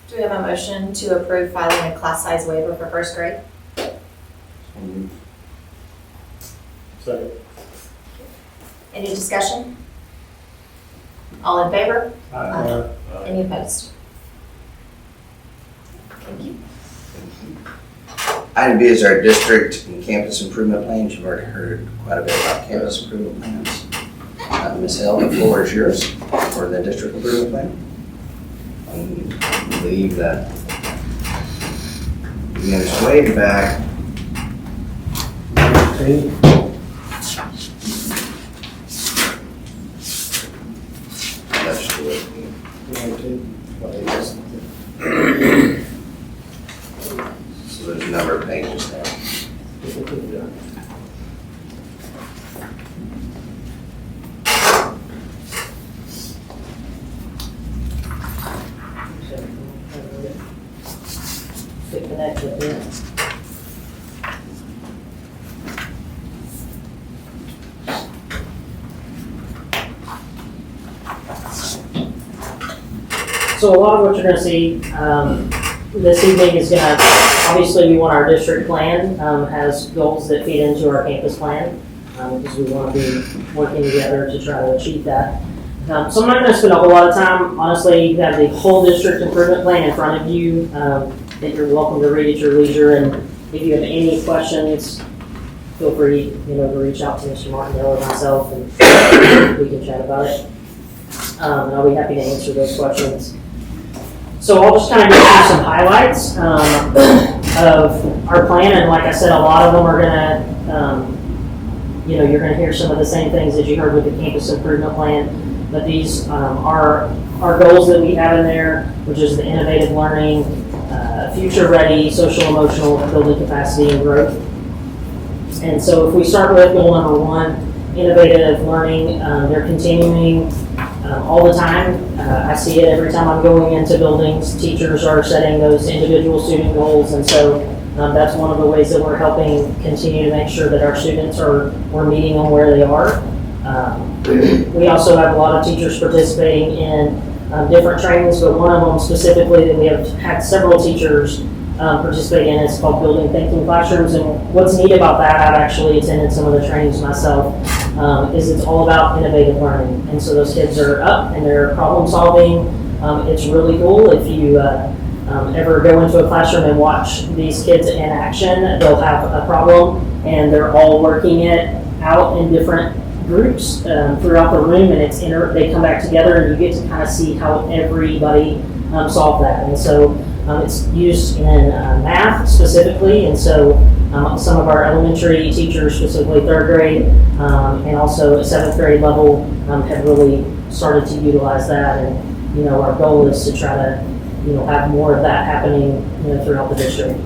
Speaker 1: Do we have a motion to approve filing a class size waiver for first grade?
Speaker 4: Second.
Speaker 1: Any discussion? All in favor?
Speaker 4: Aye.
Speaker 1: Any opposed? Thank you.
Speaker 2: Item B is our district and campus improvement plans. You've already heard quite a bit about campus improvement plans. Ms. Hill, the floor is yours for the district improvement plan. I believe that it's way back. That's the way. So there's a number of pages there.
Speaker 10: So a lot of what you're going to see this evening is going to, obviously we want our district plan has goals that feed into our campus plan because we want to be working together to try to achieve that. So I'm not going to spend a whole lot of time. Honestly, you have the whole district improvement plan in front of you that you're welcome to read at your leisure. And if you have any questions, feel free to reach out to Mr. Martindale or myself and we can chat about it. And I'll be happy to answer those questions. So I'll just kind of go through some highlights of our plan, and like I said, a lot of them are going to, you're going to hear some of the same things as you heard with the campus improvement plan, but these are our goals that we have in there, which is the innovative learning, future-ready, social-emotional, building capacity and growth. And so if we start with goal number 1, innovative learning, they're continuing all the time. I see it every time I'm going into buildings. Teachers are setting those individual student goals, and so that's one of the ways that we're helping continue to make sure that our students we're meeting them where they are. We also have a lot of teachers participating in different trainings, but one of them specifically that we have had several teachers participate in is called Building Thinking Classrooms. And what's neat about that, I've actually attended some of the trainings myself, is it's all about innovative learning. And so those kids are up and they're problem solving. It's really cool. If you ever go into a classroom and watch these kids in action, they'll have a problem and they're all working it out in different groups throughout the room, and they come back together, and you get to kind of see how everybody solved that. And so it's used in math specifically, and so some of our elementary teachers, specifically 3rd grade, and also at 7th grade level, have really started to utilize that. And our goal is to try to have more of that happening throughout the district.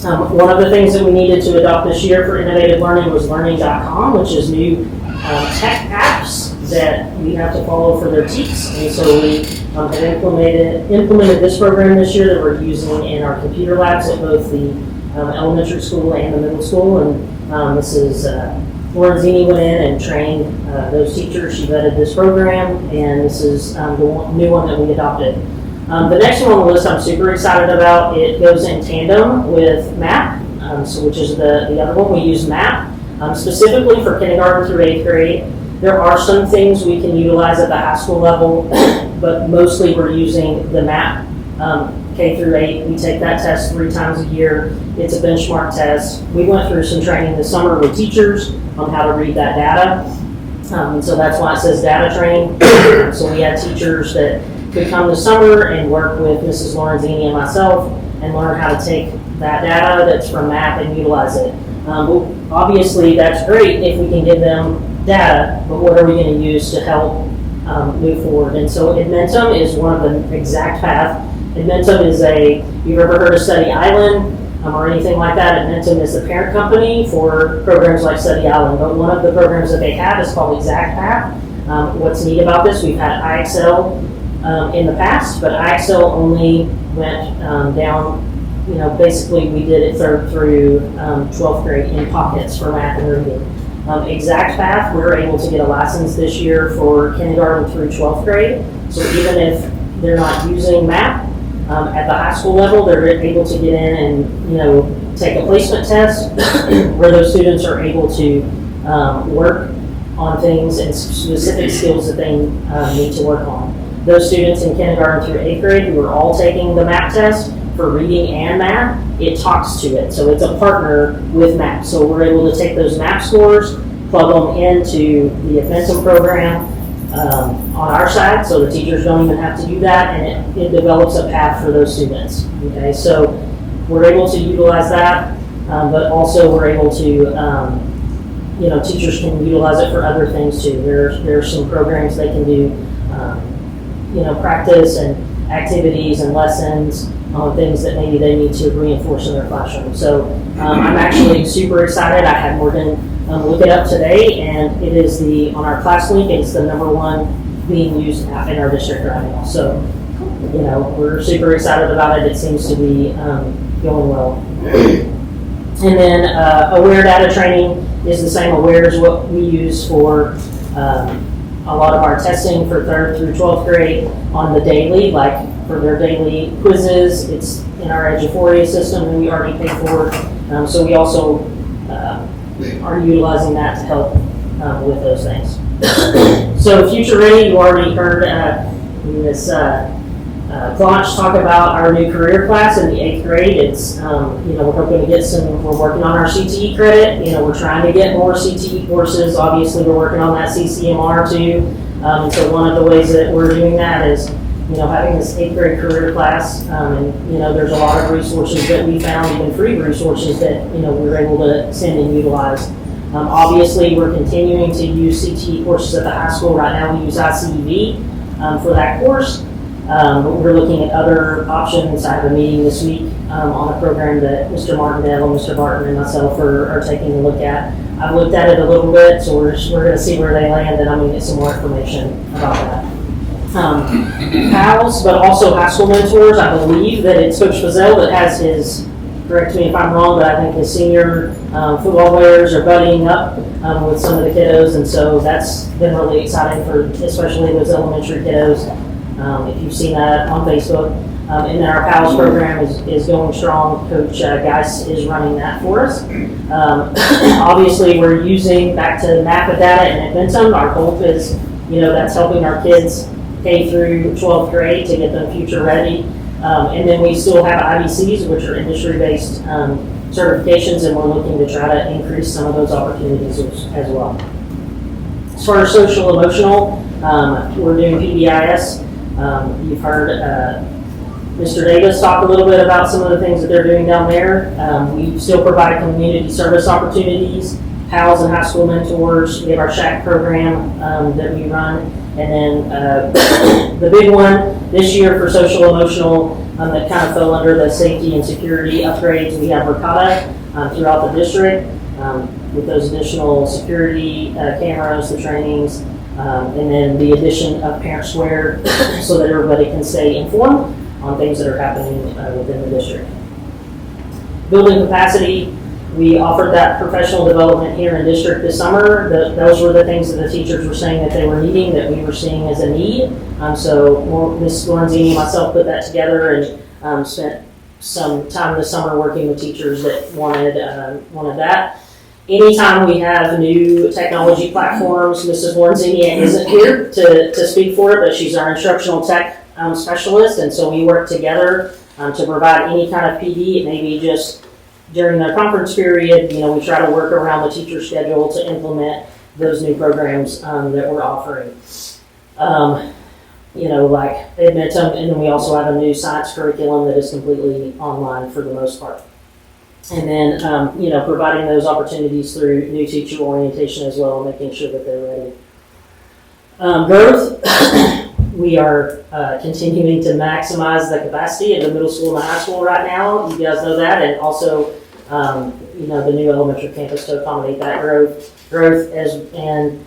Speaker 10: One of the things that we needed to adopt this year for innovative learning was learning.com, which is new tech apps that we have to follow for their TEKS. And so we have implemented this program this year that we're using in our computer labs at both the elementary school and the middle school. And this is Lorenzini went in and trained those teachers. She vetted this program, and this is the new one that we adopted. The next one on the list I'm super excited about. It goes in tandem with MAP, which is the other one. We use MAP specifically for kindergarten through 8th grade. There are some things we can utilize at the high school level, but mostly we're using the MAP K through 8. We take that test 3 times a year. It's a benchmark test. We went through some training this summer with teachers on how to read that data. And so that's why it says data training. So we had teachers that could come this summer and work with Mrs. Lorenzini and myself and learn how to take that data that's from MAP and utilize it. Obviously, that's great if we can give them data, but what are we going to use to help move forward? And so Edmentum is one of the exact path. Edmentum is you've ever heard of Study Island or anything like that? Edmentum is the parent company for programs like Study Island, but one of the programs that they have is called Exact Path. What's neat about this, we've had IXL in the past, but IXL only went down, basically we did it 3rd through 12th grade in pockets for math and reading. Exact Path, we were able to get a license this year for kindergarten through 12th grade. So even if they're not using MAP at the high school level, they're able to get in and, take a placement test where those students are able to work on things and specific skills that they need to work on. Those students in kindergarten through 8th grade who are all taking the MAP test for reading and math, it talks to it. So it's a partner with MAP. So we're able to take those MAP scores, plug them into the Edmentum program on our side, so the teachers don't even have to do that, and it develops a path for those students. Okay, so we're able to utilize that, but also we're able to, teachers can utilize it for other things too. There's some programs they can do, practice and activities and lessons on things that maybe they need to reinforce in their classroom. So I'm actually super excited. I had Morgan look it up today, and it is on our class link, it's the #1 being used app in our district right now. So, we're super excited about it. It seems to be going well. And then aware data training is the same. Aware is what we use for a lot of our testing for 3rd through 12th grade on the daily, like for their daily quizzes. It's in our Eduphoria system that we already pay for. So we also are utilizing that to help with those things. So Future Ready, you already heard Ms. Claunch talk about our new career class in the 8th grade. It's, we're hoping to get we're working on our CTE credit. We're trying to get more CTE courses. Obviously, we're working on that CCMR too. So one of the ways that we're doing that is, having this 8th grade career class. And, there's a lot of resources that we found, even free resources that, we were able to send and utilize. Obviously, we're continuing to use CTE courses at the high school. Right now, we use ICEV for that course. But we're looking at other options. I have a meeting this week on a program that Mr. Martindale, Mr. Barton, and myself are taking a look at. I've looked at it a little bit, so we're going to see where they land, and I'm going to get some more information about that. PALS, but also high school mentors. I believe that it's Coach Fazell that has his correct me if I'm wrong, but I think the senior football players are buddying up with some of the kiddos, and so that's been really exciting for especially those elementary kiddos. If you've seen that on Facebook. And then our PALS program is going strong. Coach Geis is running that for us. Obviously, we're using back to map of data and Adventum. Our hope is, that's helping our kids K through 12th grade to get them future ready. And then we still have IBCs, which are industry-based certifications, and we're looking to try to increase some of those opportunities as well. As far as social emotional, we're doing PBIS. You've heard Mr. Davis talk a little bit about some of the things that they're doing down there. We still provide community service opportunities, PALS and high school mentors. We have our SHAC program that we run. And then the big one this year for social emotional that kind of fell under the safety and security upgrades, we have Ricotta throughout the district with those additional security cameras, the trainings, and then the addition of Parent Square so that everybody can stay informed on things that are happening within the district. Building capacity, we offered that professional development here in district this summer. Those were the things that the teachers were saying that they were needing, that we were seeing as a need. So Ms. Lorenzini and myself put that together and spent some time this summer working with teachers that wanted that. Anytime we have new technology platforms, Mrs. Lorenzini isn't here to speak for it, but she's our instructional tech specialist, and so we work together to provide any kind of PD. It may be just during the conference period, we try to work around the teacher schedule to implement those new programs that we're offering. Like Adventum, and then we also have a new science curriculum that is completely online for the most part. And then, providing those opportunities through new teacher orientation as well, making sure that they're ready. Growth. We are continuing to maximize the capacity at the middle school and the high school right now. You guys know that, and also, the new elementary campus to accommodate that growth and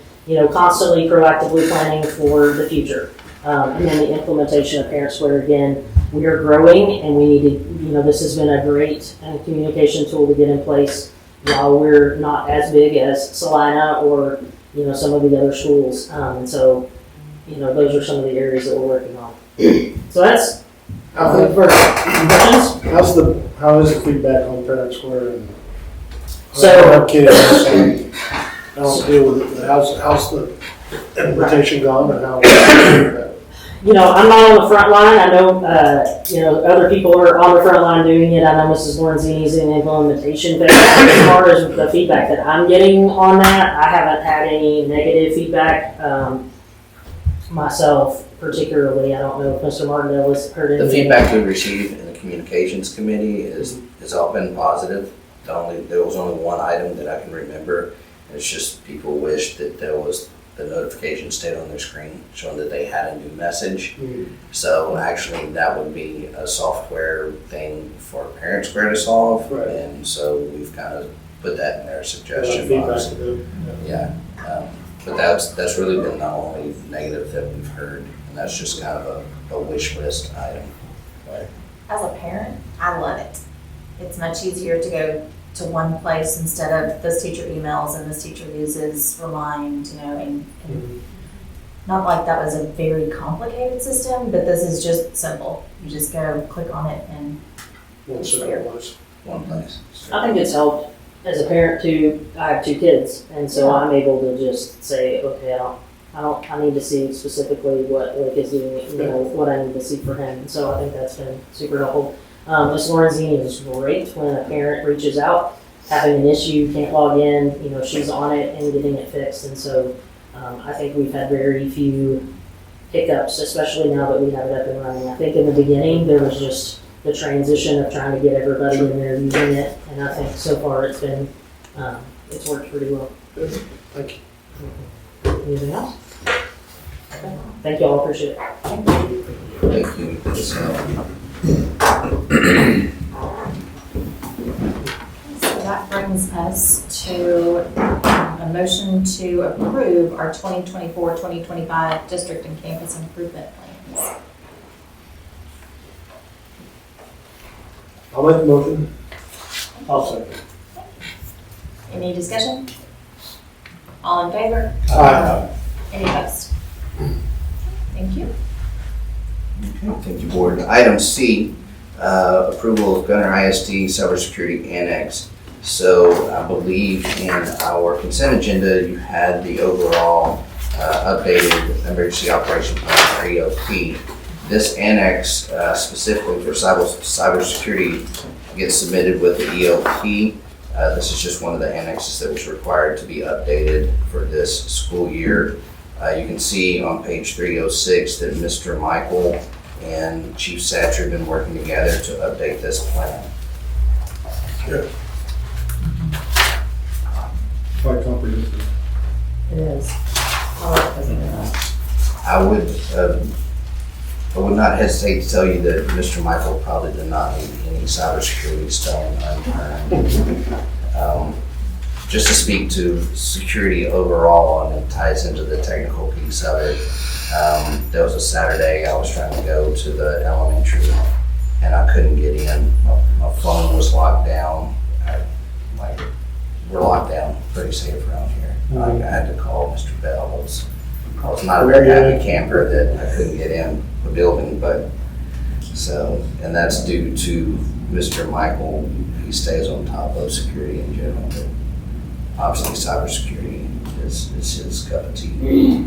Speaker 10: constantly proactively planning for the future. And then the implementation of Parent Square again. We are growing, and we need to. This has been a great communication tool to get in place while we're not as big as Salina or some of the other schools, and so. Those are some of the areas that we're working on. So that's first impressions.
Speaker 4: How is the feedback on Parent Square and
Speaker 10: So-
Speaker 4: our kids? How's deal with it? How's the implementation gone and how?
Speaker 10: I'm not on the front line. I know, other people are on the front line doing it. I know Mrs. Lorenzini's in implementation, but as far as the feedback that I'm getting on that, I haven't had any negative feedback. Myself particularly, I don't know if Mr. Martindale has heard anything.
Speaker 2: The feedback we've received in the communications committee has all been positive. There was only one item that I can remember. It's just people wished that there was the notification stayed on their screen showing that they had a new message. So actually that would be a software thing for Parent Square to solve.
Speaker 4: Right.
Speaker 2: And so we've kind of put that in their suggestion
Speaker 4: Feedback
Speaker 2: box.
Speaker 4: to them.
Speaker 2: Yeah. But that's really been the only negative that we've heard, and that's just kind of a wish list item.
Speaker 1: As a parent, I love it. It's much easier to go to one place instead of this teacher emails and this teacher uses Remind, and not like that was a very complicated system, but this is just simple. You just go click on it and
Speaker 4: One place.
Speaker 2: One place.
Speaker 10: I think it's helped as a parent too. I have two kids, and so I'm able to just say, okay, I need to see specifically what Lick is doing, what I need to see for him. And so I think that's been super helpful. Ms. Lorenzini is great when a parent reaches out, having an issue, can't log in, she's on it and getting it fixed. And so I think we've had very few hiccups, especially now that we have it up and running. I think in the beginning, there was just the transition of trying to get everybody in there using it, and I think so far it's been, it's worked pretty well.
Speaker 4: Thank you.
Speaker 10: Anything else? Okay. Thank you all, appreciate it.
Speaker 2: Thank you.
Speaker 1: So that brings us to a motion to approve our 2024-2025 district and campus improvement plans.
Speaker 4: I'll make the motion. I'll second.
Speaker 1: Any discussion? All in favor?
Speaker 4: Aye.
Speaker 1: Any opposed? Thank you.
Speaker 2: Thank you, Board. Item C, approval of Gunner ISD Cybersecurity Annex. So I believe in our consent agenda, you had the overall updated Emergency Operation Plan, or EOP. This annex specifically for cybersecurity gets submitted with the EOP. This is just one of the annexes that was required to be updated for this school year. You can see on page 306 that Mr. Michael and Chief Satcher have been working together to update this plan.
Speaker 4: Good. Quite comprehensive.
Speaker 10: It is. I like looking at that.
Speaker 2: I would not hesitate to tell you that Mr. Michael probably did not leave any cybersecurity stone unturned. Just to speak to security overall, and it ties into the technical piece of it. There was a Saturday I was trying to go to the elementary and I couldn't get in. My phone was locked down. We're locked down, pretty safe around here. I had to call Mr. Bell. I was not a very happy camper that I couldn't get in the building, but so, and that's due to Mr. Michael. He stays on top of security in general, but obviously cybersecurity is his cup of tea.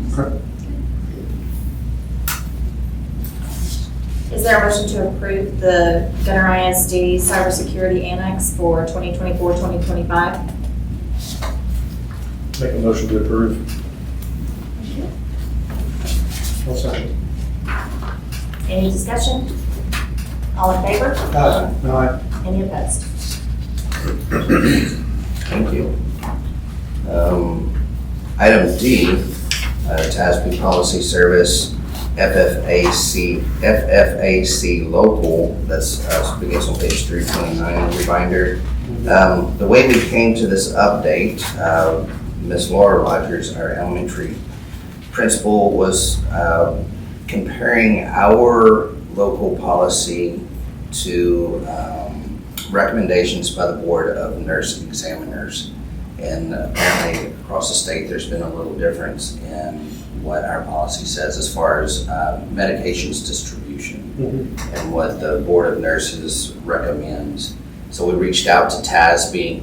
Speaker 1: Is there a motion to approve the Gunner ISD Cybersecurity Annex for 2024-2025?
Speaker 4: Make a motion to approve. I'll second.
Speaker 1: Any discussion? All in favor?
Speaker 4: Aye.
Speaker 1: Any opposed?
Speaker 2: Thank you. Item D, TASB Policy Service, FFAC local, that's begins on page 329 in the binder. The way we came to this update, Ms. Laura Rogers, our elementary principal, was comparing our local policy to recommendations by the Board of Nurse Examiners. And apparently across the state, there's been a little difference in what our policy says as far as medications distribution and what the Board of Nurses recommends. So we reached out to TASB.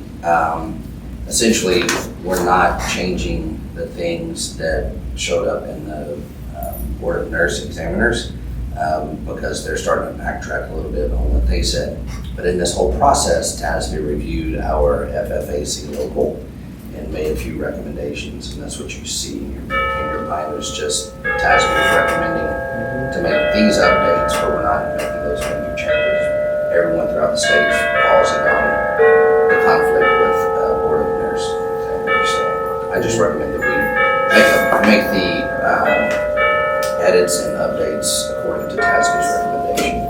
Speaker 2: Essentially, we're not changing the things that showed up in the Board of Nurse Examiners because they're starting to backtrack a little bit on what they said. But in this whole process, TASB reviewed our FFAC local and made a few recommendations, and that's what you see in your binders. Just TASB is recommending to make these updates, but we're not making those major changes. Everyone throughout the state is pausing on the conflict with Board of Nurse Examiners. So I just recommend that we make the edits and updates according to TASB's recommendation.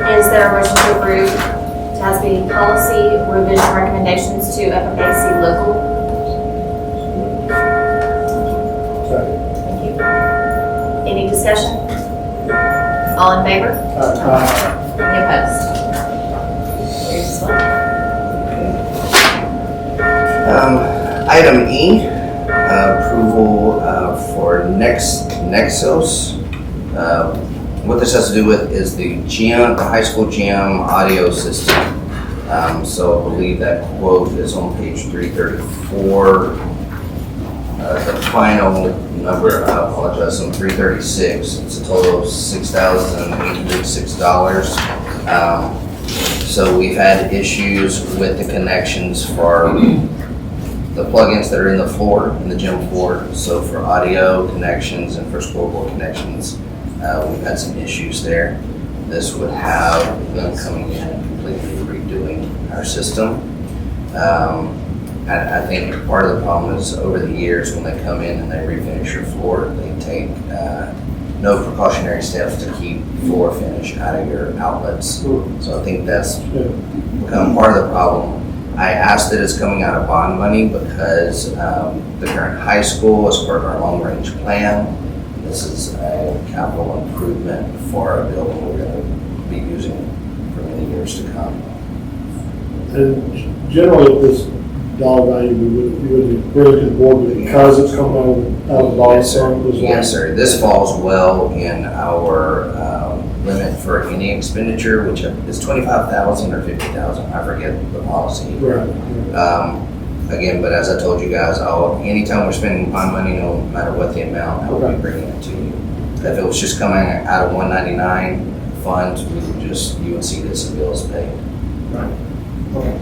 Speaker 1: Is there a motion to approve TASB policy revision recommendations to FFAC local?
Speaker 4: Second.
Speaker 1: Thank you. Any discussion? All in favor? Any opposed? Here's this one.
Speaker 2: Item E, approval for Nexos. What this has to do with is the gym, the high school gym audio system. So I believe that quote is on page 334. The final number, I apologize, on 336. It's a total of $6,806. So we've had issues with the connections for the plugins that are in the floor, in the gym floor. So for audio connections and for scoreboard connections, we've had some issues there. This would have them coming in and completely redoing our system. I think part of the problem is over the years when they come in and they refinish your floor, they take no precautionary steps to keep floor finish out of your outlets. So I think that's become part of the problem. I asked that it's coming out of bond money because the current high school is part of our long-range plan. This is a capital improvement for our building we're going to be using in the years to come.
Speaker 4: And generally, this dollar value, we would bring it to the board because it's coming out of the bond fund as well?
Speaker 2: Yes, sir. This falls well in our limit for any expenditure, which is $25,000 or $50,000. I forget the policy.
Speaker 4: Right.
Speaker 2: Again, but as I told you guys, anytime we're spending bond money, no matter what the amount, I will be bringing it to you. If it was just coming out of 199 funds, you would see this in bills paid.
Speaker 4: Right. Okay.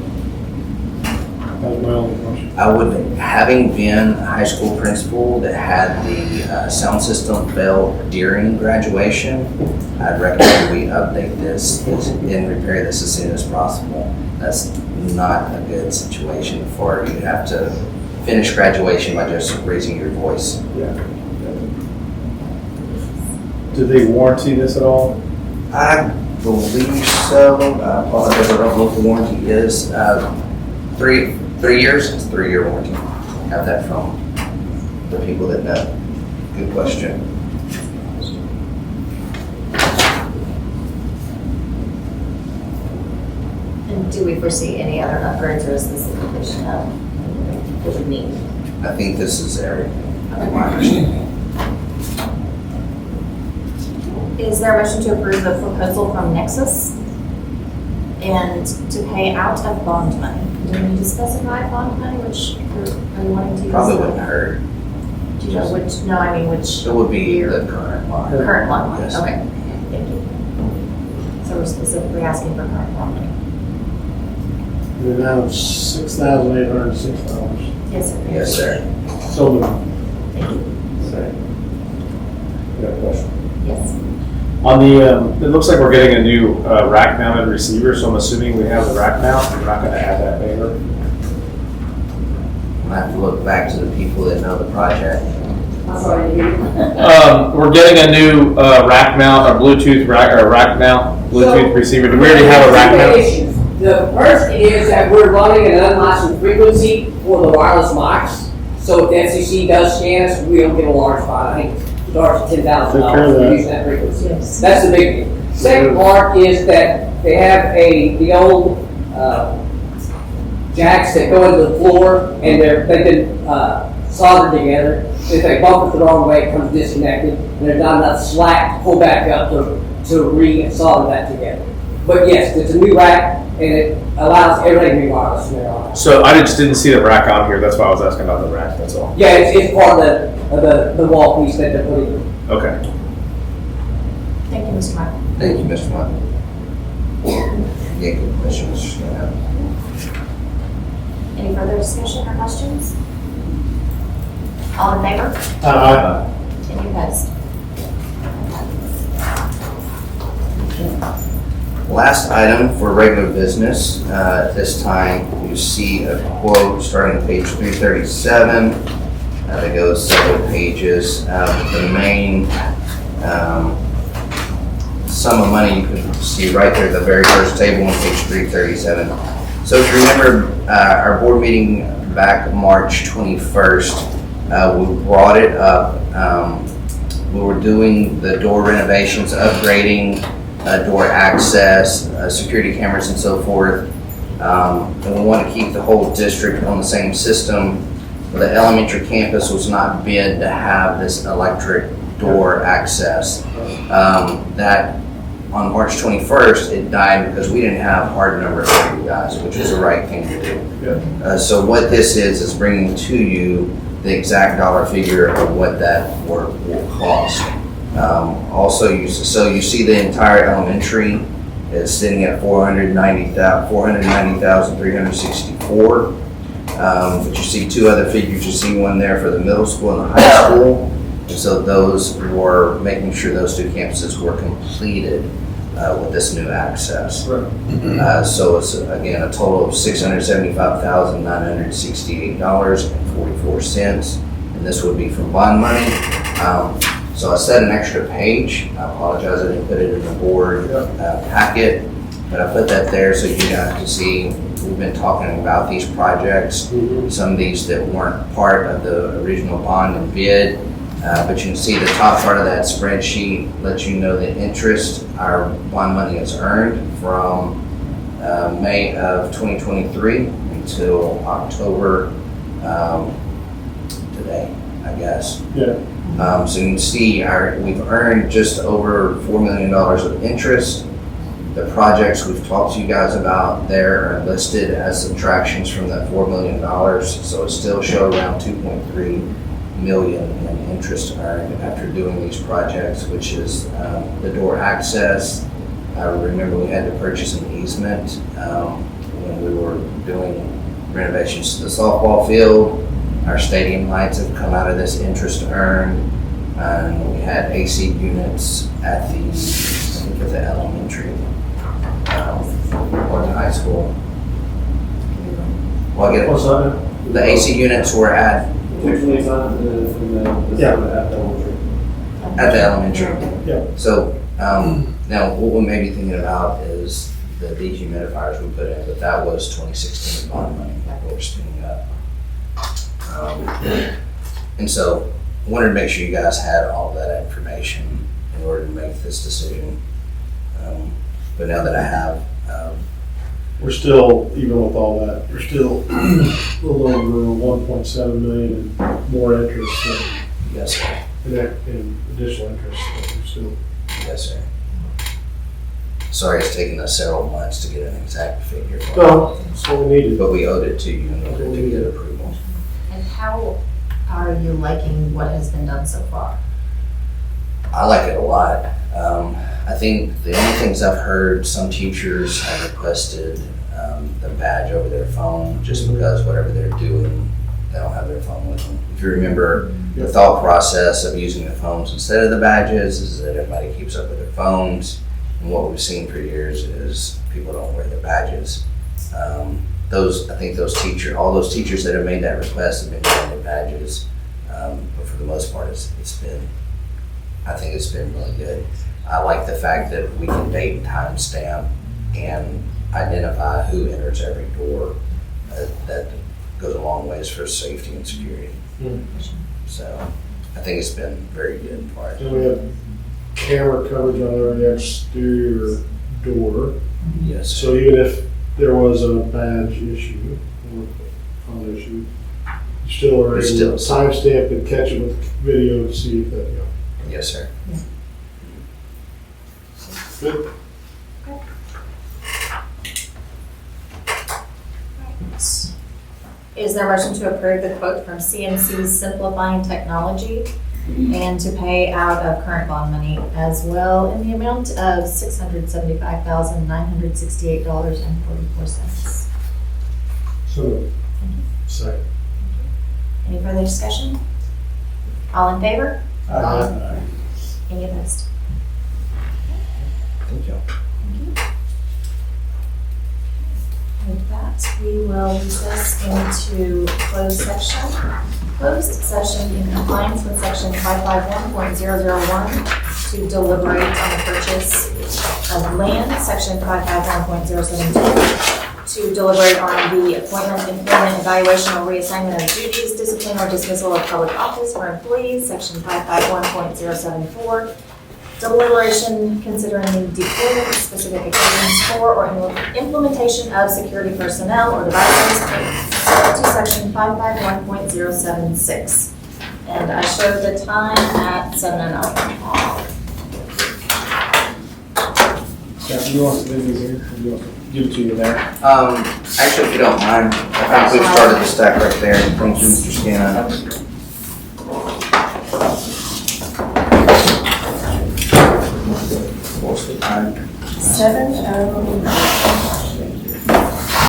Speaker 4: That was my only question.
Speaker 2: I would, having been a high school principal that had the sound system fail during graduation, I'd recommend we update this and repair this as soon as possible. That's not a good situation for you to have to finish graduation by just raising your voice.
Speaker 4: Yeah.
Speaker 9: Do they warranty this at all?
Speaker 2: I believe so. I apologize, I don't know what the warranty is. 3 years? It's a 3-year warranty. Have that from the people that know. Good question.
Speaker 1: And do we foresee any other upgrades, or is this the completion of what we need?
Speaker 2: I think this is everything, in my understanding.
Speaker 1: Is there a motion to approve the proposal from Nexus and to pay out of bond money? Do we need to specify bond money, which are you wanting to use?
Speaker 2: Probably wouldn't hurt.
Speaker 1: Do you know which, no, I mean which?
Speaker 2: It would be the current line.
Speaker 1: Current bond money,
Speaker 2: Yes.
Speaker 1: okay, thank you. So we're specifically asking for current bond money?
Speaker 4: The amount of $6,806.
Speaker 1: Yes, sir.
Speaker 2: Yes, sir.
Speaker 4: So moved.
Speaker 1: Thank you.
Speaker 9: Got a question.
Speaker 1: Yes.
Speaker 9: On the, it looks like we're getting a new rack mounted receiver, so I'm assuming we have the rack mount. We're not gonna add that later.
Speaker 2: I have to look back to the people that know the project.
Speaker 1: I'm sorry.
Speaker 9: We're getting a new rack mount, or Bluetooth rack mount Bluetooth receiver. Do we already have a rack mount?
Speaker 11: The first is that we're running an unlicensed frequency for the wireless mics. So if the FCC does scan us, we don't get a large fine. I think it starts at $10,000 for using that frequency.
Speaker 1: Yes.
Speaker 11: That's the big thing. Second part is that they have the old jacks that go into the floor, and they've been soldered together. If they bump it the wrong way, it comes disconnected, and there's not enough slack to pull back up to re-solder that together. But yes, it's a new rack, and it allows everything to be wireless from there on.
Speaker 9: So I just didn't see the rack on here. That's why I was asking about the rack. That's all.
Speaker 11: Yeah, it's part of the wall piece that they're putting in.
Speaker 9: Okay.
Speaker 1: Thank you, Mr. Michael.
Speaker 2: Thank you, Mr. Michael. Yeah, good question, Mr. Scanlon.
Speaker 1: Any further discussion or questions? All in favor? Any opposed?
Speaker 2: Last item for regular business, at this time, you see a quote starting on page 337. That goes several pages. The main sum of money you can see right there, the very first table on page 337. So if you remember our board meeting back March 21st, we brought it up. We were doing the door renovations, upgrading door access, security cameras and so forth. And we want to keep the whole district on the same system. The elementary campus was not bid to have this electric door access. That on March 21st, it died because we didn't have hard numbers for you guys, which was the right thing to do. So what this is bringing to you the exact dollar figure of what that work will cost. Also, you see the entire elementary is sitting at $490,364. But you see two other figures. You see one there for the middle school and the high school. And so those were making sure those two campuses were completed with this new access. So it's again a total of $675,968.44, and this would be from bond money. So I set an extra page. I apologize I didn't put it in the board packet, but I put that there so you guys can see. We've been talking about these projects, some of these that weren't part of the original bond and bid. But you can see the top part of that spreadsheet lets you know the interest our bond money has earned from May of 2023 until October, today, I guess.
Speaker 4: Yeah.
Speaker 2: So you can see we've earned just over $4 million of interest. The projects we've talked to you guys about there are listed as subtractions from that $4 million. So it still showed around 2.3 million in interest earned after doing these projects, which is the door access. Remember, we had to purchase an easement when we were doing renovations to the softball field. Our stadium lights have come out of this interest earned. And we had AC units at the elementary or the high school. Well, I get
Speaker 4: What's
Speaker 2: it.
Speaker 4: that?
Speaker 2: The AC units were at
Speaker 11: Which one is that?
Speaker 2: at the elementary.
Speaker 4: Yeah.
Speaker 2: So, now what we may be thinking about is the dehumidifiers we put in, but that was 2016 bond money that we're spending up. And so, wanted to make sure you guys had all of that information in order to make this decision. But now that I have,
Speaker 4: We're still, even with all that, we're still a little over 1.7 million in more interest
Speaker 2: yes, sir.
Speaker 4: in additional interest. But we're still,
Speaker 2: Yes, sir. Sorry it's taken us several months to get an exact figure.
Speaker 4: no, that's what we needed.
Speaker 2: But we owed it to you in order to get approval.
Speaker 1: And how are you liking what has been done so far?
Speaker 2: I like it a lot. I think the only things I've heard, some teachers have requested the badge over their phone just because whatever they're doing, they don't have their phone with them. If you remember, the thought process of using the phones instead of the badges is that everybody keeps up with their phones. And what we've seen for years is people don't wear their badges. I think all those teachers that have made that request have been wearing their badges. But for the most part, I think it's been really good. I like the fact that we can date and time stamp and identify who enters every door. That goes a long ways for safety and security. So I think it's been very good for it.
Speaker 4: And we have camera coverage on every exterior door.
Speaker 2: Yes.
Speaker 4: So even if there was a badge issue or phone issue, you still are able to timestamp and catch it with video to see if that,
Speaker 2: Yes, sir.
Speaker 4: Good.
Speaker 1: Is there a motion to approve the quote from CMC Simplifying Technology and to pay out of current bond money as well in the amount of $675,968.44?
Speaker 4: So, second.
Speaker 1: Any further discussion? All in favor?
Speaker 4: Aye.
Speaker 1: Any opposed?
Speaker 2: Thank you.
Speaker 1: With that, we will recess into closed session. Closed session in compliance with section 551.001 to deliberate on the purchase of land, section 551.072 to deliberate on the appointment, employment, evaluation, or reassignment of duties, discipline, or dismissal of public office for employees, section 551.074. Deliberation considering the deployment of specific occasions for or implementation of security personnel or devices to section 551.076. And I showed the time at 7:09.
Speaker 4: Jeff, you want to leave these here? Or do you want to give it to you there?
Speaker 2: Actually, if you don't mind, I think we've started the stack right there. Thank you, Mr. Scanlon. What's the time?
Speaker 1: 7:09.